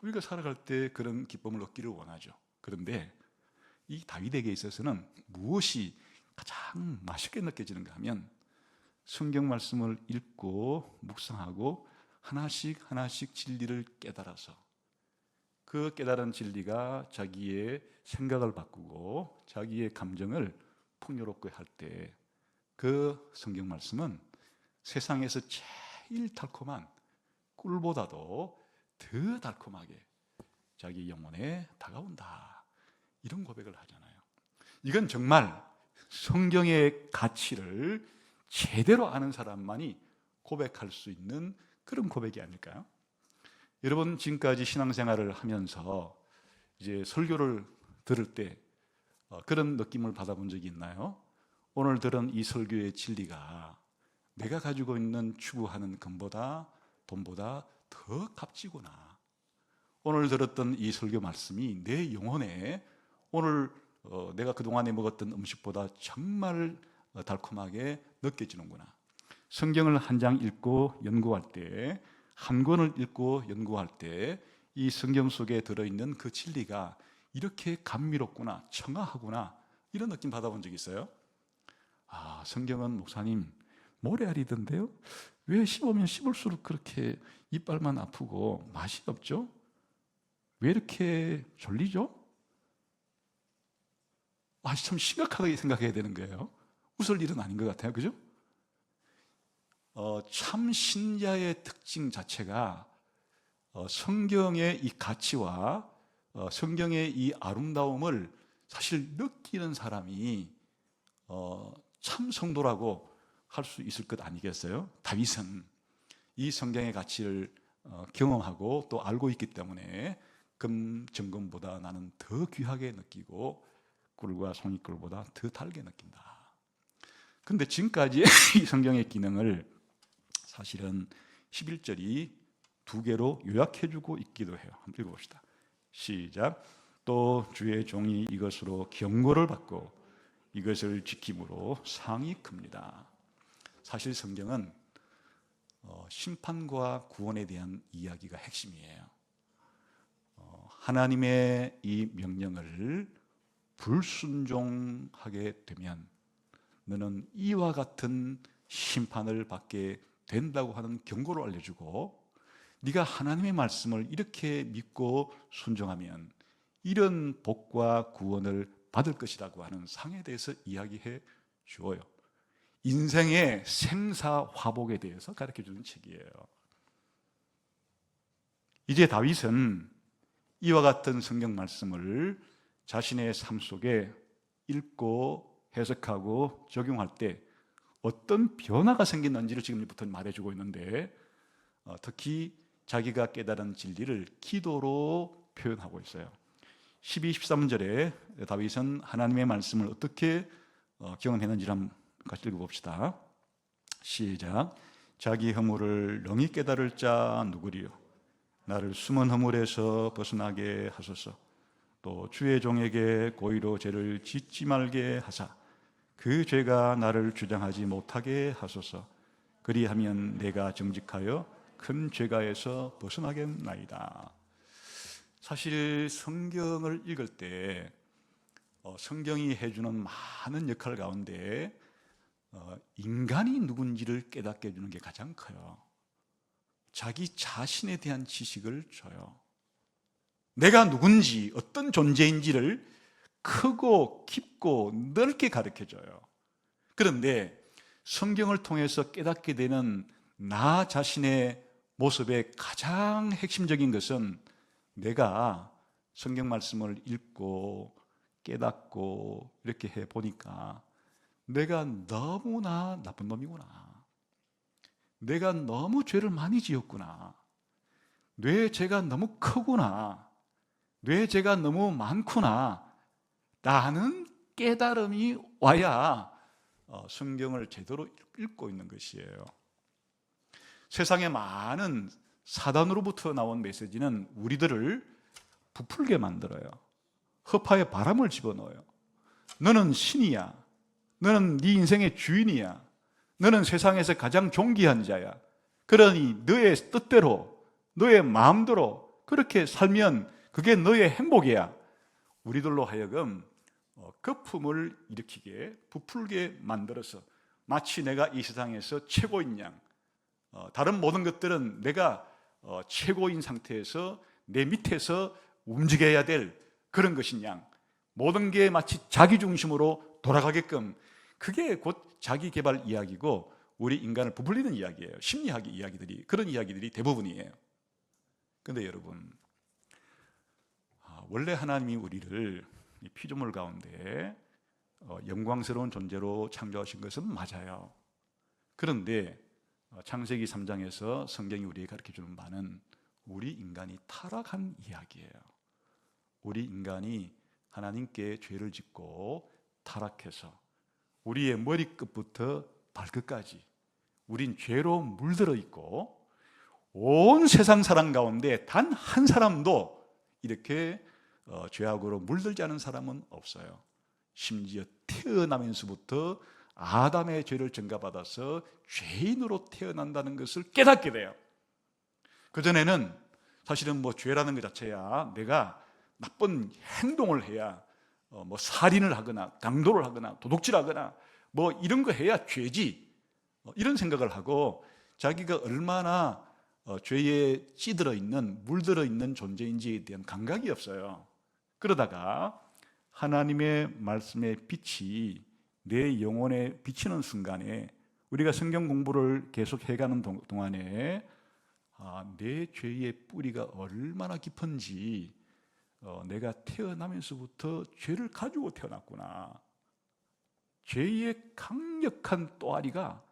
우리가 살아갈 때 그런 기쁨을 얻기를 원하죠. 그런데 이 다윗에게 있어서는 무엇이 가장 맛있게 느껴지는가 하면, 성경 말씀을 읽고 묵상하고 하나씩 하나씩 진리를 깨달아서 그 깨달은 진리가 자기의 생각을 바꾸고 자기의 감정을 풍요롭게 할 때, 그 성경 말씀은 세상에서 제일 달콤한 꿀보다도 더 달콤하게 자기 영혼에 다가온다, 이런 고백을 하잖아요. 이건 정말 성경의 가치를 제대로 아는 사람만이 고백할 수 있는 그런 고백이 아닐까요? 여러분, 지금까지 신앙생활을 하면서 이제 설교를 들을 때 그런 느낌을 받아본 적이 있나요? 오늘 들은 이 설교의 진리가 내가 가지고 있는 추구하는 금보다 돈보다 더 값지구나. 오늘 들었던 이 설교 말씀이 내 영혼에 오늘 내가 그동안에 먹었던 음식보다 정말 달콤하게 느껴지는구나. 성경을 한 장 읽고 연구할 때, 한 권을 읽고 연구할 때 이 성경 속에 들어있는 그 진리가 이렇게 감미롭구나, 청아하구나, 이런 느낌 받아본 적 있어요? 성경은 목사님 모래알이던데요? 왜 씹으면 씹을수록 그렇게 이빨만 아프고 맛이 없죠? 왜 이렇게 졸리죠? 참 심각하게 생각해야 되는 거예요. 웃을 일은 아닌 것 같아요. 그죠? 참 신자의 특징 자체가 성경의 이 가치와 성경의 이 아름다움을 사실 느끼는 사람이 참 성도라고 할 수 있을 것 아니겠어요? 다윗은 이 성경의 가치를 경험하고 또 알고 있기 때문에 금, 정금보다 나는 더 귀하게 느끼고 꿀과 송이꿀보다 더 달게 느낀다. 그런데 지금까지 이 성경의 기능을 사실은 11절이 두 개로 요약해주고 있기도 해요. 한번 읽어봅시다. 시작. 또 주의 종이 이것으로 경고를 받고 이것을 지킴으로 상이 큽니다. 사실 성경은 심판과 구원에 대한 이야기가 핵심이에요. 하나님의 이 명령을 불순종하게 되면 너는 이와 같은 심판을 받게 된다고 하는 경고를 알려주고, 네가 하나님의 말씀을 이렇게 믿고 순종하면 이런 복과 구원을 받을 것이라고 하는 상에 대해서 이야기해 주어요. 인생의 생사화복에 대해서 가르쳐주는 책이에요. 이제 다윗은 이와 같은 성경 말씀을 자신의 삶 속에 읽고 해석하고 적용할 때 어떤 변화가 생겼는지를 지금부터 말해주고 있는데, 특히 자기가 깨달은 진리를 기도로 표현하고 있어요. 12, 13절에 다윗은 하나님의 말씀을 어떻게 경험했는지를 한번 같이 읽어봅시다. 시작. 자기 허물을 능히 깨달을 자 누구리요? 나를 숨은 허물에서 벗어나게 하소서. 또 주의 종에게 고의로 죄를 짓지 말게 하사 그 죄가 나를 주장하지 못하게 하소서. 그리하면 내가 정직하여 큰 죄가에서 벗어나겠나이다. 사실 성경을 읽을 때 성경이 해주는 많은 역할 가운데 인간이 누군지를 깨닫게 해주는 게 가장 커요. 자기 자신에 대한 지식을 줘요. 내가 누군지, 어떤 존재인지를 크고 깊고 넓게 가르쳐줘요. 그런데 성경을 통해서 깨닫게 되는 나 자신의 모습의 가장 핵심적인 것은 내가 성경 말씀을 읽고 깨닫고 이렇게 해보니까 내가 너무나 나쁜 놈이구나. 내가 너무 죄를 많이 지었구나. 내 죄가 너무 크구나. 내 죄가 너무 많구나. 라는 깨달음이 와야 성경을 제대로 읽고 있는 것이에요. 세상의 많은 사단으로부터 나온 메시지는 우리들을 부풀게 만들어요. 허파에 바람을 집어넣어요. 너는 신이야. 너는 네 인생의 주인이야. 너는 세상에서 가장 존귀한 자야. 그러니 너의 뜻대로, 너의 마음대로 그렇게 살면 그게 너의 행복이야. 우리들로 하여금 거품을 일으키게, 부풀게 만들어서 마치 내가 이 세상에서 최고인 양, 다른 모든 것들은 내가 최고인 상태에서 내 밑에서 움직여야 될 그런 것인 양, 모든 게 마치 자기 중심으로 돌아가게끔, 그게 곧 자기 개발 이야기고 우리 인간을 부풀리는 이야기예요. 심리학 이야기들이, 그런 이야기들이 대부분이에요. 그런데 여러분, 원래 하나님이 우리를 피조물 가운데 영광스러운 존재로 창조하신 것은 맞아요. 그런데 창세기 3장에서 성경이 우리에게 가르쳐주는 바는 우리 인간이 타락한 이야기예요. 우리 인간이 하나님께 죄를 짓고 타락해서 우리의 머리끝부터 발끝까지 우린 죄로 물들어 있고, 온 세상 사람 가운데 단 한 사람도 이렇게 죄악으로 물들지 않은 사람은 없어요. 심지어 태어나면서부터 아담의 죄를 전가받아서 죄인으로 태어난다는 것을 깨닫게 돼요. 그전에는 사실은 죄라는 것 자체야 내가 나쁜 행동을 해야, 살인을 하거나 강도를 하거나 도둑질하거나 이런 거 해야 죄지, 이런 생각을 하고 자기가 얼마나 죄에 찌들어 있는, 물들어 있는 존재인지에 대한 감각이 없어요. 그러다가 하나님의 말씀의 빛이 내 영혼에 비치는 순간에, 우리가 성경 공부를 계속 해가는 동안에 내 죄의 뿌리가 얼마나 깊은지, 내가 태어나면서부터 죄를 가지고 태어났구나. 죄의 강력한 또아리가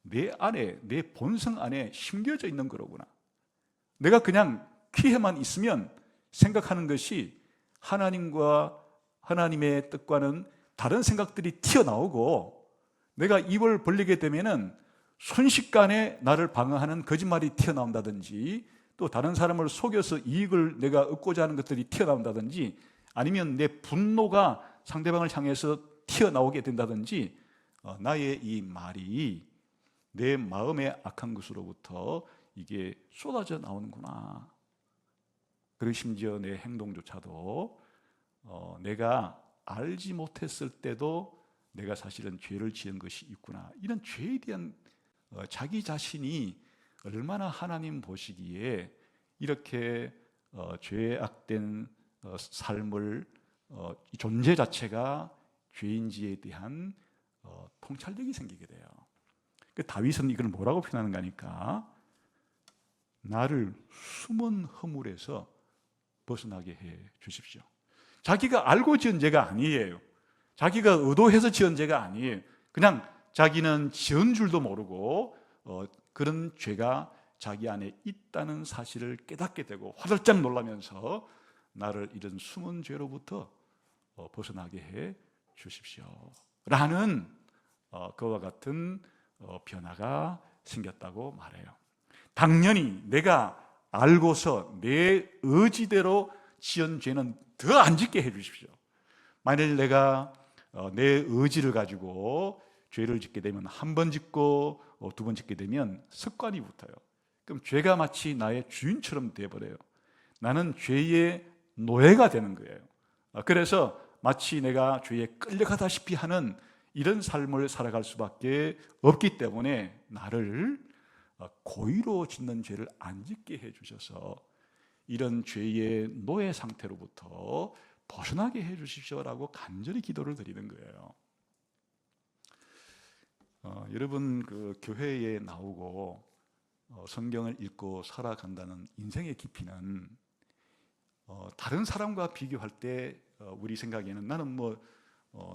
내 안에, 내 본성 안에 심겨져 있는 거로구나. 내가 그냥 귀에만 있으면 생각하는 것이 하나님과 하나님의 뜻과는 다른 생각들이 튀어나오고, 내가 입을 벌리게 되면은 순식간에 나를 방어하는 거짓말이 튀어나온다든지 또 다른 사람을 속여서 이익을 내가 얻고자 하는 것들이 튀어나온다든지, 아니면 내 분노가 상대방을 향해서 튀어나오게 된다든지, 나의 이 말이 내 마음의 악한 것으로부터 이게 쏟아져 나오는구나. 그리고 심지어 내 행동조차도 내가 알지 못했을 때도 내가 사실은 죄를 지은 것이 있구나. 이런 죄에 대한 자기 자신이 얼마나 하나님 보시기에 이렇게 죄악된 삶을, 존재 자체가 죄인지에 대한 통찰력이 생기게 돼요. 다윗은 이걸 뭐라고 표현하는가 하니까, 나를 숨은 허물에서 벗어나게 해 주십시오. 자기가 알고 지은 죄가 아니에요. 자기가 의도해서 지은 죄가 아니에요. 그냥 자기는 지은 줄도 모르고 그런 죄가 자기 안에 있다는 사실을 깨닫게 되고 화들짝 놀라면서 나를 이런 숨은 죄로부터 벗어나게 해 주십시오 라는 그와 같은 변화가 생겼다고 말해요. 당연히 내가 알고서 내 의지대로 지은 죄는 더 안 짓게 해 주십시오. 만일 내가 내 의지를 가지고 죄를 짓게 되면, 한 번 짓고 두 번 짓게 되면 습관이 붙어요. 그럼 죄가 마치 나의 주인처럼 되어버려요. 나는 죄의 노예가 되는 거예요. 그래서 마치 내가 죄에 끌려가다시피 하는 이런 삶을 살아갈 수밖에 없기 때문에 나를 고의로 짓는 죄를 안 짓게 해주셔서 이런 죄의 노예 상태로부터 벗어나게 해주십시오라고 간절히 기도를 드리는 거예요. 여러분, 그 교회에 나오고 성경을 읽고 살아간다는 인생의 깊이는 다른 사람과 비교할 때 우리 생각에는 나는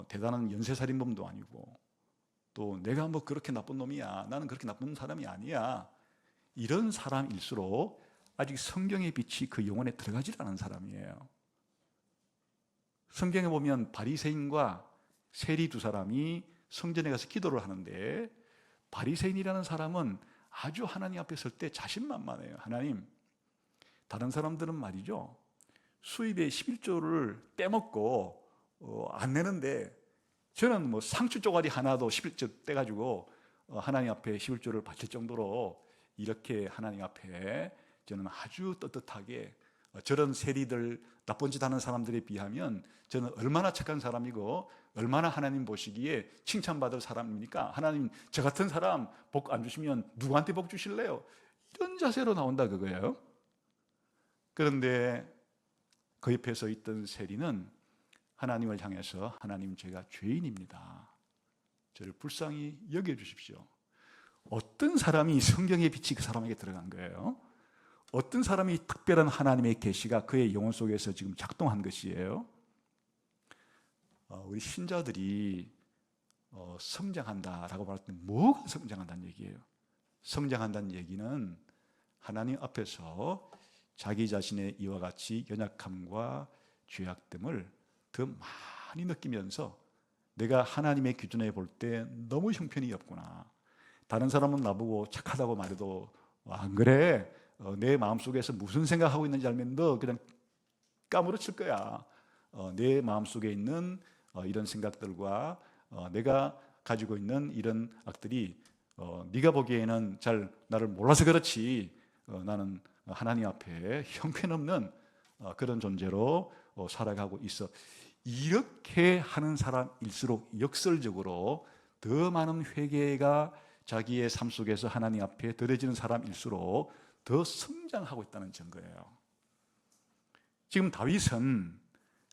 대단한 연쇄살인범도 아니고, 또 내가 그렇게 나쁜 놈이야, 나는 그렇게 나쁜 사람이 아니야, 이런 사람일수록 아직 성경의 빛이 그 영혼에 들어가지 않은 사람이에요. 성경에 보면 바리새인과 세리 두 사람이 성전에 가서 기도를 하는데, 바리새인이라는 사람은 아주 하나님 앞에 설 때 자신만만해요. 하나님, 다른 사람들은 말이죠, 수입의 11조를 빼먹고 안 내는데, 저는 상추 쪼가리 하나도 11조 떼가지고 하나님 앞에 11조를 바칠 정도로 이렇게 하나님 앞에 저는 아주 떳떳하게, 저런 세리들, 나쁜 짓 하는 사람들에 비하면 저는 얼마나 착한 사람이고 얼마나 하나님 보시기에 칭찬받을 사람입니까? 하나님, 저 같은 사람 복 안 주시면 누구한테 복 주실래요? 이런 자세로 나온다 그거예요. 그런데 그 옆에 서 있던 세리는 하나님을 향해서, 하나님, 제가 죄인입니다, 저를 불쌍히 여겨주십시오. 어떤 사람이 성경의 빛이 그 사람에게 들어간 거예요? 어떤 사람이 특별한 하나님의 계시가 그의 영혼 속에서 지금 작동한 것이에요? 우리 신자들이 성장한다라고 말할 때 뭐가 성장한다는 얘기예요? 성장한다는 얘기는 하나님 앞에서 자기 자신의 이와 같이 연약함과 죄악됨을 더 많이 느끼면서, 내가 하나님의 기준에 볼 때 너무 형편이 없구나, 다른 사람은 나보고 착하다고 말해도 안 그래, 내 마음속에서 무슨 생각하고 있는지 알면 너 그냥 까무러칠 거야. 내 마음속에 있는 이런 생각들과 내가 가지고 있는 이런 악들이 네가 보기에는 잘 나를 몰라서 그렇지, 나는 하나님 앞에 형편없는 그런 존재로 살아가고 있어. 이렇게 하는 사람일수록 역설적으로 더 많은 회개가 자기의 삶 속에서 하나님 앞에 드려지는 사람일수록 더 성장하고 있다는 증거예요. 지금 다윗은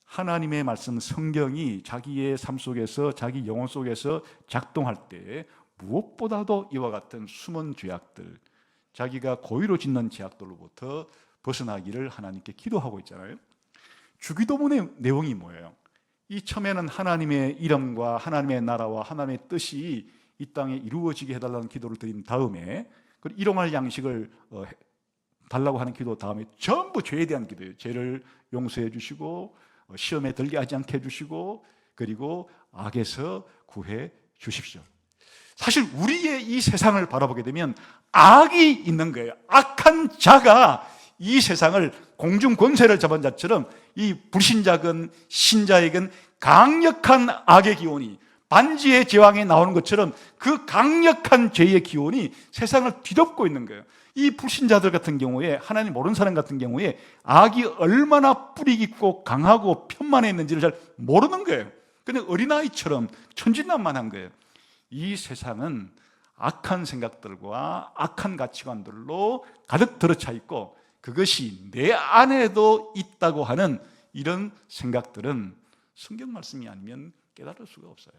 하나님의 말씀, 성경이 자기의 삶 속에서, 자기 영혼 속에서 작동할 때 무엇보다도 이와 같은 숨은 죄악들, 자기가 고의로 짓는 죄악들로부터 벗어나기를 하나님께 기도하고 있잖아요. 주기도문의 내용이 뭐예요? 이 처음에는 하나님의 이름과 하나님의 나라와 하나님의 뜻이 이 땅에 이루어지게 해달라는 기도를 드린 다음에, 일용할 양식을 달라고 하는 기도 다음에 전부 죄에 대한 기도예요. 죄를 용서해 주시고 시험에 들게 하지 않게 해주시고, 그리고 악에서 구해 주십시오. 사실 우리의 이 세상을 바라보게 되면 악이 있는 거예요. 악한 자가 이 세상을 공중 권세를 잡은 자처럼 이 불신자건 신자에겐 강력한 악의 기운이 반지의 제왕에 나오는 것처럼 그 강력한 죄의 기운이 세상을 뒤덮고 있는 거예요. 이 불신자들 같은 경우에, 하나님 모르는 사람 같은 경우에 악이 얼마나 뿌리 깊고 강하고 편만했는지를 잘 모르는 거예요. 그냥 어린아이처럼 천진난만한 거예요. 이 세상은 악한 생각들과 악한 가치관들로 가득 들어차 있고, 그것이 내 안에도 있다고 하는 이런 생각들은 성경 말씀이 아니면 깨달을 수가 없어요.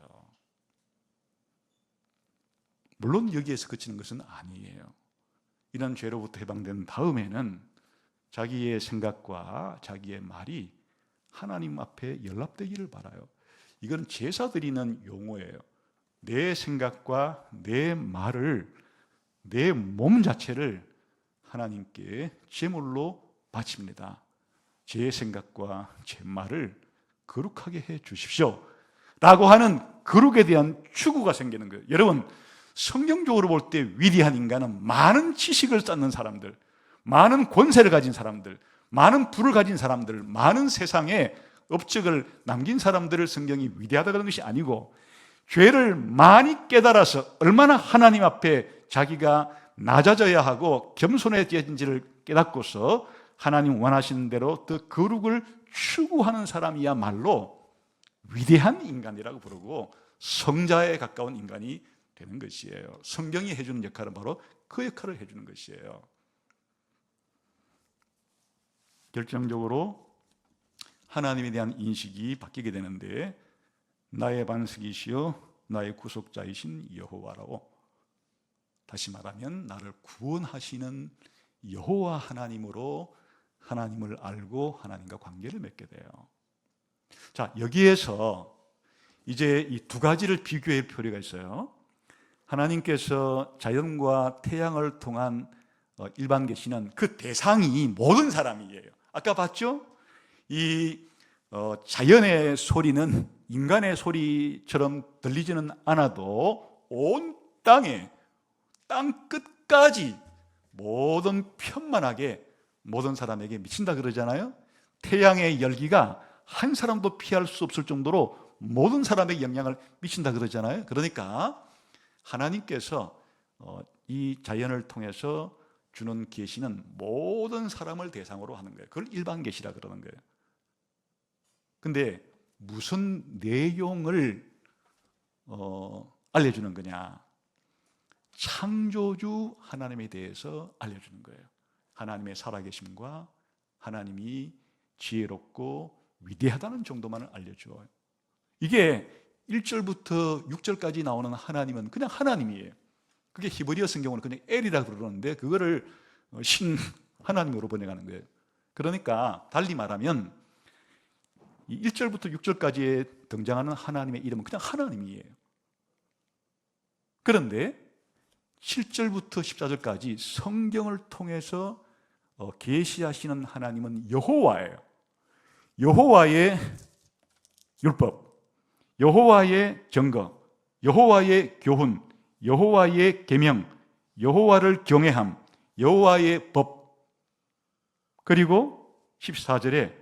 물론 여기에서 그치는 것은 아니에요. 이런 죄로부터 해방된 다음에는 자기의 생각과 자기의 말이 하나님 앞에 연락되기를 바라요. 이건 제사 드리는 용어예요. 내 생각과 내 말을, 내 몸 자체를 하나님께 제물로 바칩니다. 제 생각과 제 말을 거룩하게 해 주십시오 라고 하는 거룩에 대한 추구가 생기는 거예요. 여러분, 성경적으로 볼 때 위대한 인간은 많은 지식을 쌓는 사람들, 많은 권세를 가진 사람들, 많은 부를 가진 사람들, 많은 세상에 업적을 남긴 사람들을 성경이 위대하다 그런 것이 아니고, 죄를 많이 깨달아서 얼마나 하나님 앞에 자기가 낮아져야 하고 겸손해진지를 깨닫고서 하나님 원하시는 대로 더 거룩을 추구하는 사람이야말로 위대한 인간이라고 부르고 성자에 가까운 인간이 되는 것이에요. 성경이 해주는 역할은 바로 그 역할을 해주는 것이에요. 결정적으로 하나님에 대한 인식이 바뀌게 되는데, 나의 반석이시여 나의 구속자이신 여호와라고, 다시 말하면 나를 구원하시는 여호와 하나님으로 하나님을 알고 하나님과 관계를 맺게 돼요. 자, 여기에서 이제 이 두 가지를 비교할 필요가 있어요. 하나님께서 자연과 태양을 통한 일반 계시는 그 대상이 모든 사람이에요. 아까 봤죠? 이 자연의 소리는 인간의 소리처럼 들리지는 않아도 온 땅에, 땅 끝까지 모든 편만하게 모든 사람에게 미친다 그러잖아요. 태양의 열기가 한 사람도 피할 수 없을 정도로 모든 사람에게 영향을 미친다 그러잖아요. 그러니까 하나님께서 이 자연을 통해서 주는 계시는 모든 사람을 대상으로 하는 거예요. 그걸 일반 계시라 그러는 거예요. 근데 무슨 내용을 알려주는 거냐? 창조주 하나님에 대해서 알려주는 거예요. 하나님의 살아계심과 하나님이 지혜롭고 위대하다는 정도만을 알려줘요. 이게 1절부터 6절까지 나오는 하나님은 그냥 하나님이에요. 그게 히브리어 성경으로는 그냥 엘이라고 그러는데, 그거를 신 하나님으로 번역하는 거예요. 그러니까 달리 말하면 1절부터 6절까지에 등장하는 하나님의 이름은 그냥 하나님이에요. 그런데 7절부터 14절까지 성경을 통해서 계시하시는 하나님은 여호와예요. 여호와의 율법, 여호와의 증거, 여호와의 교훈, 여호와의 계명, 여호와를 경외함, 여호와의 법, 그리고 14절에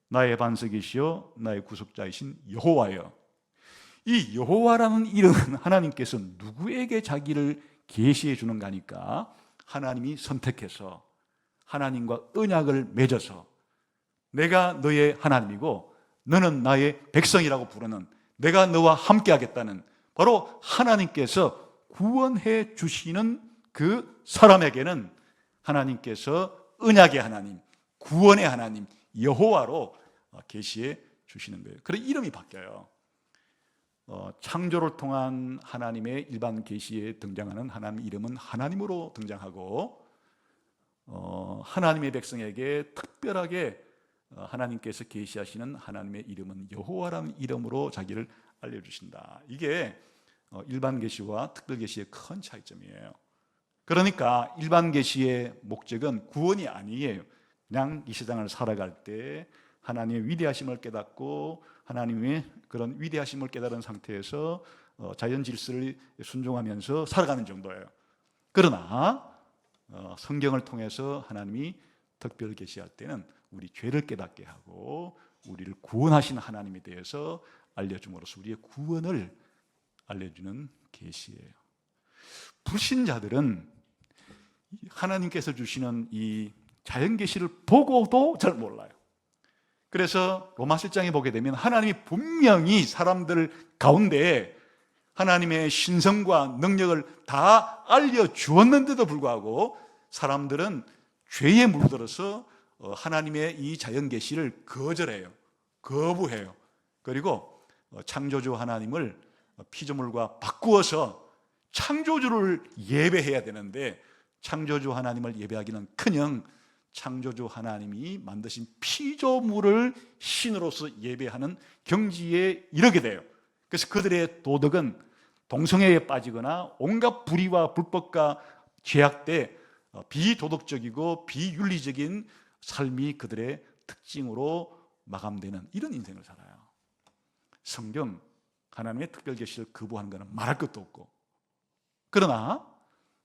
나의 반석이시여 나의 구속자이신 여호와여. 이 여호와라는 이름은 하나님께서 누구에게 자기를 계시해 주는가 하니까, 하나님이 선택해서 하나님과 언약을 맺어서 내가 너의 하나님이고 너는 나의 백성이라고 부르는, 내가 너와 함께 하겠다는, 바로 하나님께서 구원해 주시는 그 사람에게는 하나님께서 언약의 하나님, 구원의 하나님 여호와로 계시해 주시는 거예요. 그래서 이름이 바뀌어요. 창조를 통한 하나님의 일반 계시에 등장하는 하나님 이름은 하나님으로 등장하고, 하나님의 백성에게 특별하게 하나님께서 계시하시는 하나님의 이름은 여호와라는 이름으로 자기를 알려주신다. 이게 일반 계시와 특별 계시의 큰 차이점이에요. 그러니까 일반 계시의 목적은 구원이 아니에요. 그냥 이 세상을 살아갈 때 하나님의 위대하심을 깨닫고 하나님의 그런 위대하심을 깨달은 상태에서 자연 질서를 순종하면서 살아가는 정도예요. 그러나 성경을 통해서 하나님이 특별 계시할 때는 우리 죄를 깨닫게 하고 우리를 구원하신 하나님에 대해서 알려줌으로써 우리의 구원을 알려주는 계시예요. 불신자들은 하나님께서 주시는 이 자연 계시를 보고도 잘 몰라요. 그래서 로마 7장에 보게 되면 하나님이 분명히 사람들 가운데 하나님의 신성과 능력을 다 알려주었는데도 불구하고 사람들은 죄에 물들어서 하나님의 이 자연 계시를 거절해요. 거부해요. 그리고 창조주 하나님을 피조물과 바꾸어서 창조주를 예배해야 되는데 창조주 하나님을 예배하기는커녕 창조주 하나님이 만드신 피조물을 신으로서 예배하는 경지에 이르게 돼요. 그래서 그들의 도덕은 동성애에 빠지거나 온갖 불의와 불법과 죄악 때 비도덕적이고 비윤리적인 삶이 그들의 특징으로 마감되는 이런 인생을 살아요. 성경 하나님의 특별 계시를 거부하는 것은 말할 것도 없고, 그러나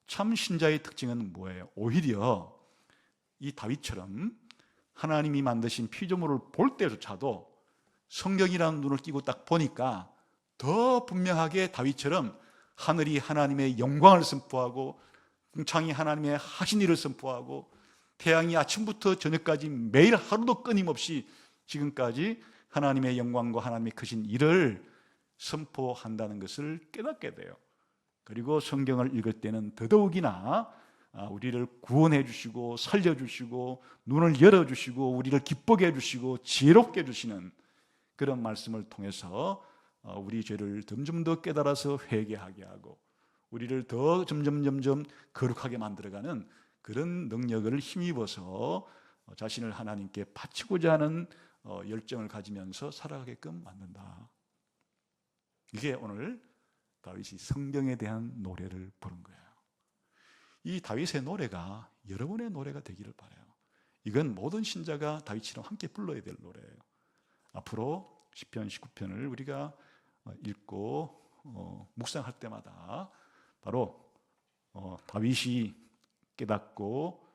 참 신자의 특징은 뭐예요? 오히려 이 다윗처럼 하나님이 만드신 피조물을 볼 때조차도 성경이라는 눈을 끼고 딱 보니까 더 분명하게 다윗처럼 하늘이 하나님의 영광을 선포하고 궁창이 하나님의 하신 일을 선포하고 태양이 아침부터 저녁까지 매일 하루도 끊임없이 지금까지 하나님의 영광과 하나님의 크신 일을 선포한다는 것을 깨닫게 돼요. 그리고 성경을 읽을 때는 더더욱이나 우리를 구원해 주시고 살려주시고 눈을 열어주시고 우리를 기쁘게 해주시고 지혜롭게 해주시는 그런 말씀을 통해서 우리 죄를 점점 더 깨달아서 회개하게 하고 우리를 더 점점 거룩하게 만들어가는 그런 능력을 힘입어서 자신을 하나님께 바치고자 하는 열정을 가지면서 살아가게끔 만든다. 이게 오늘 다윗이 성경에 대한 노래를 부른 거예요. 이 다윗의 노래가 여러분의 노래가 되기를 바라요. 이건 모든 신자가 다윗처럼 함께 불러야 될 노래예요. 앞으로 시편 19편을 우리가 읽고 묵상할 때마다 바로 다윗이 깨닫고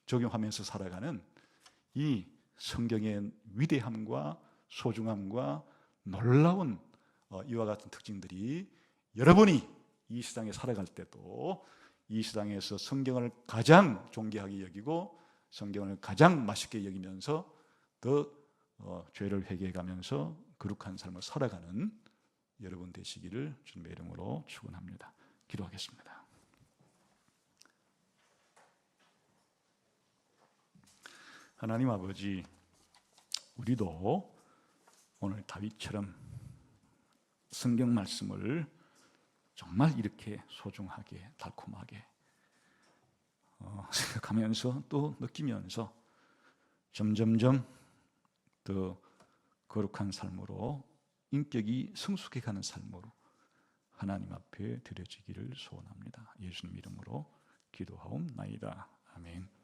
적용하면서 살아가는 이 성경의 위대함과 소중함과 놀라운 이와 같은 특징들이 여러분이 이 세상에 살아갈 때도 이 세상에서 성경을 가장 존귀하게 여기고 성경을 가장 맛있게 여기면서 더 죄를 회개해가면서 거룩한 삶을 살아가는 여러분 되시기를 주님의 이름으로 축원합니다. 기도하겠습니다. 하나님 아버지, 우리도 오늘 다윗처럼 성경 말씀을 정말 이렇게 소중하게 달콤하게 생각하면서 또 느끼면서 점점점 더 거룩한 삶으로 인격이 성숙해가는 삶으로 하나님 앞에 드려지기를 소원합니다. 예수님 이름으로 기도하옵나이다. 아멘.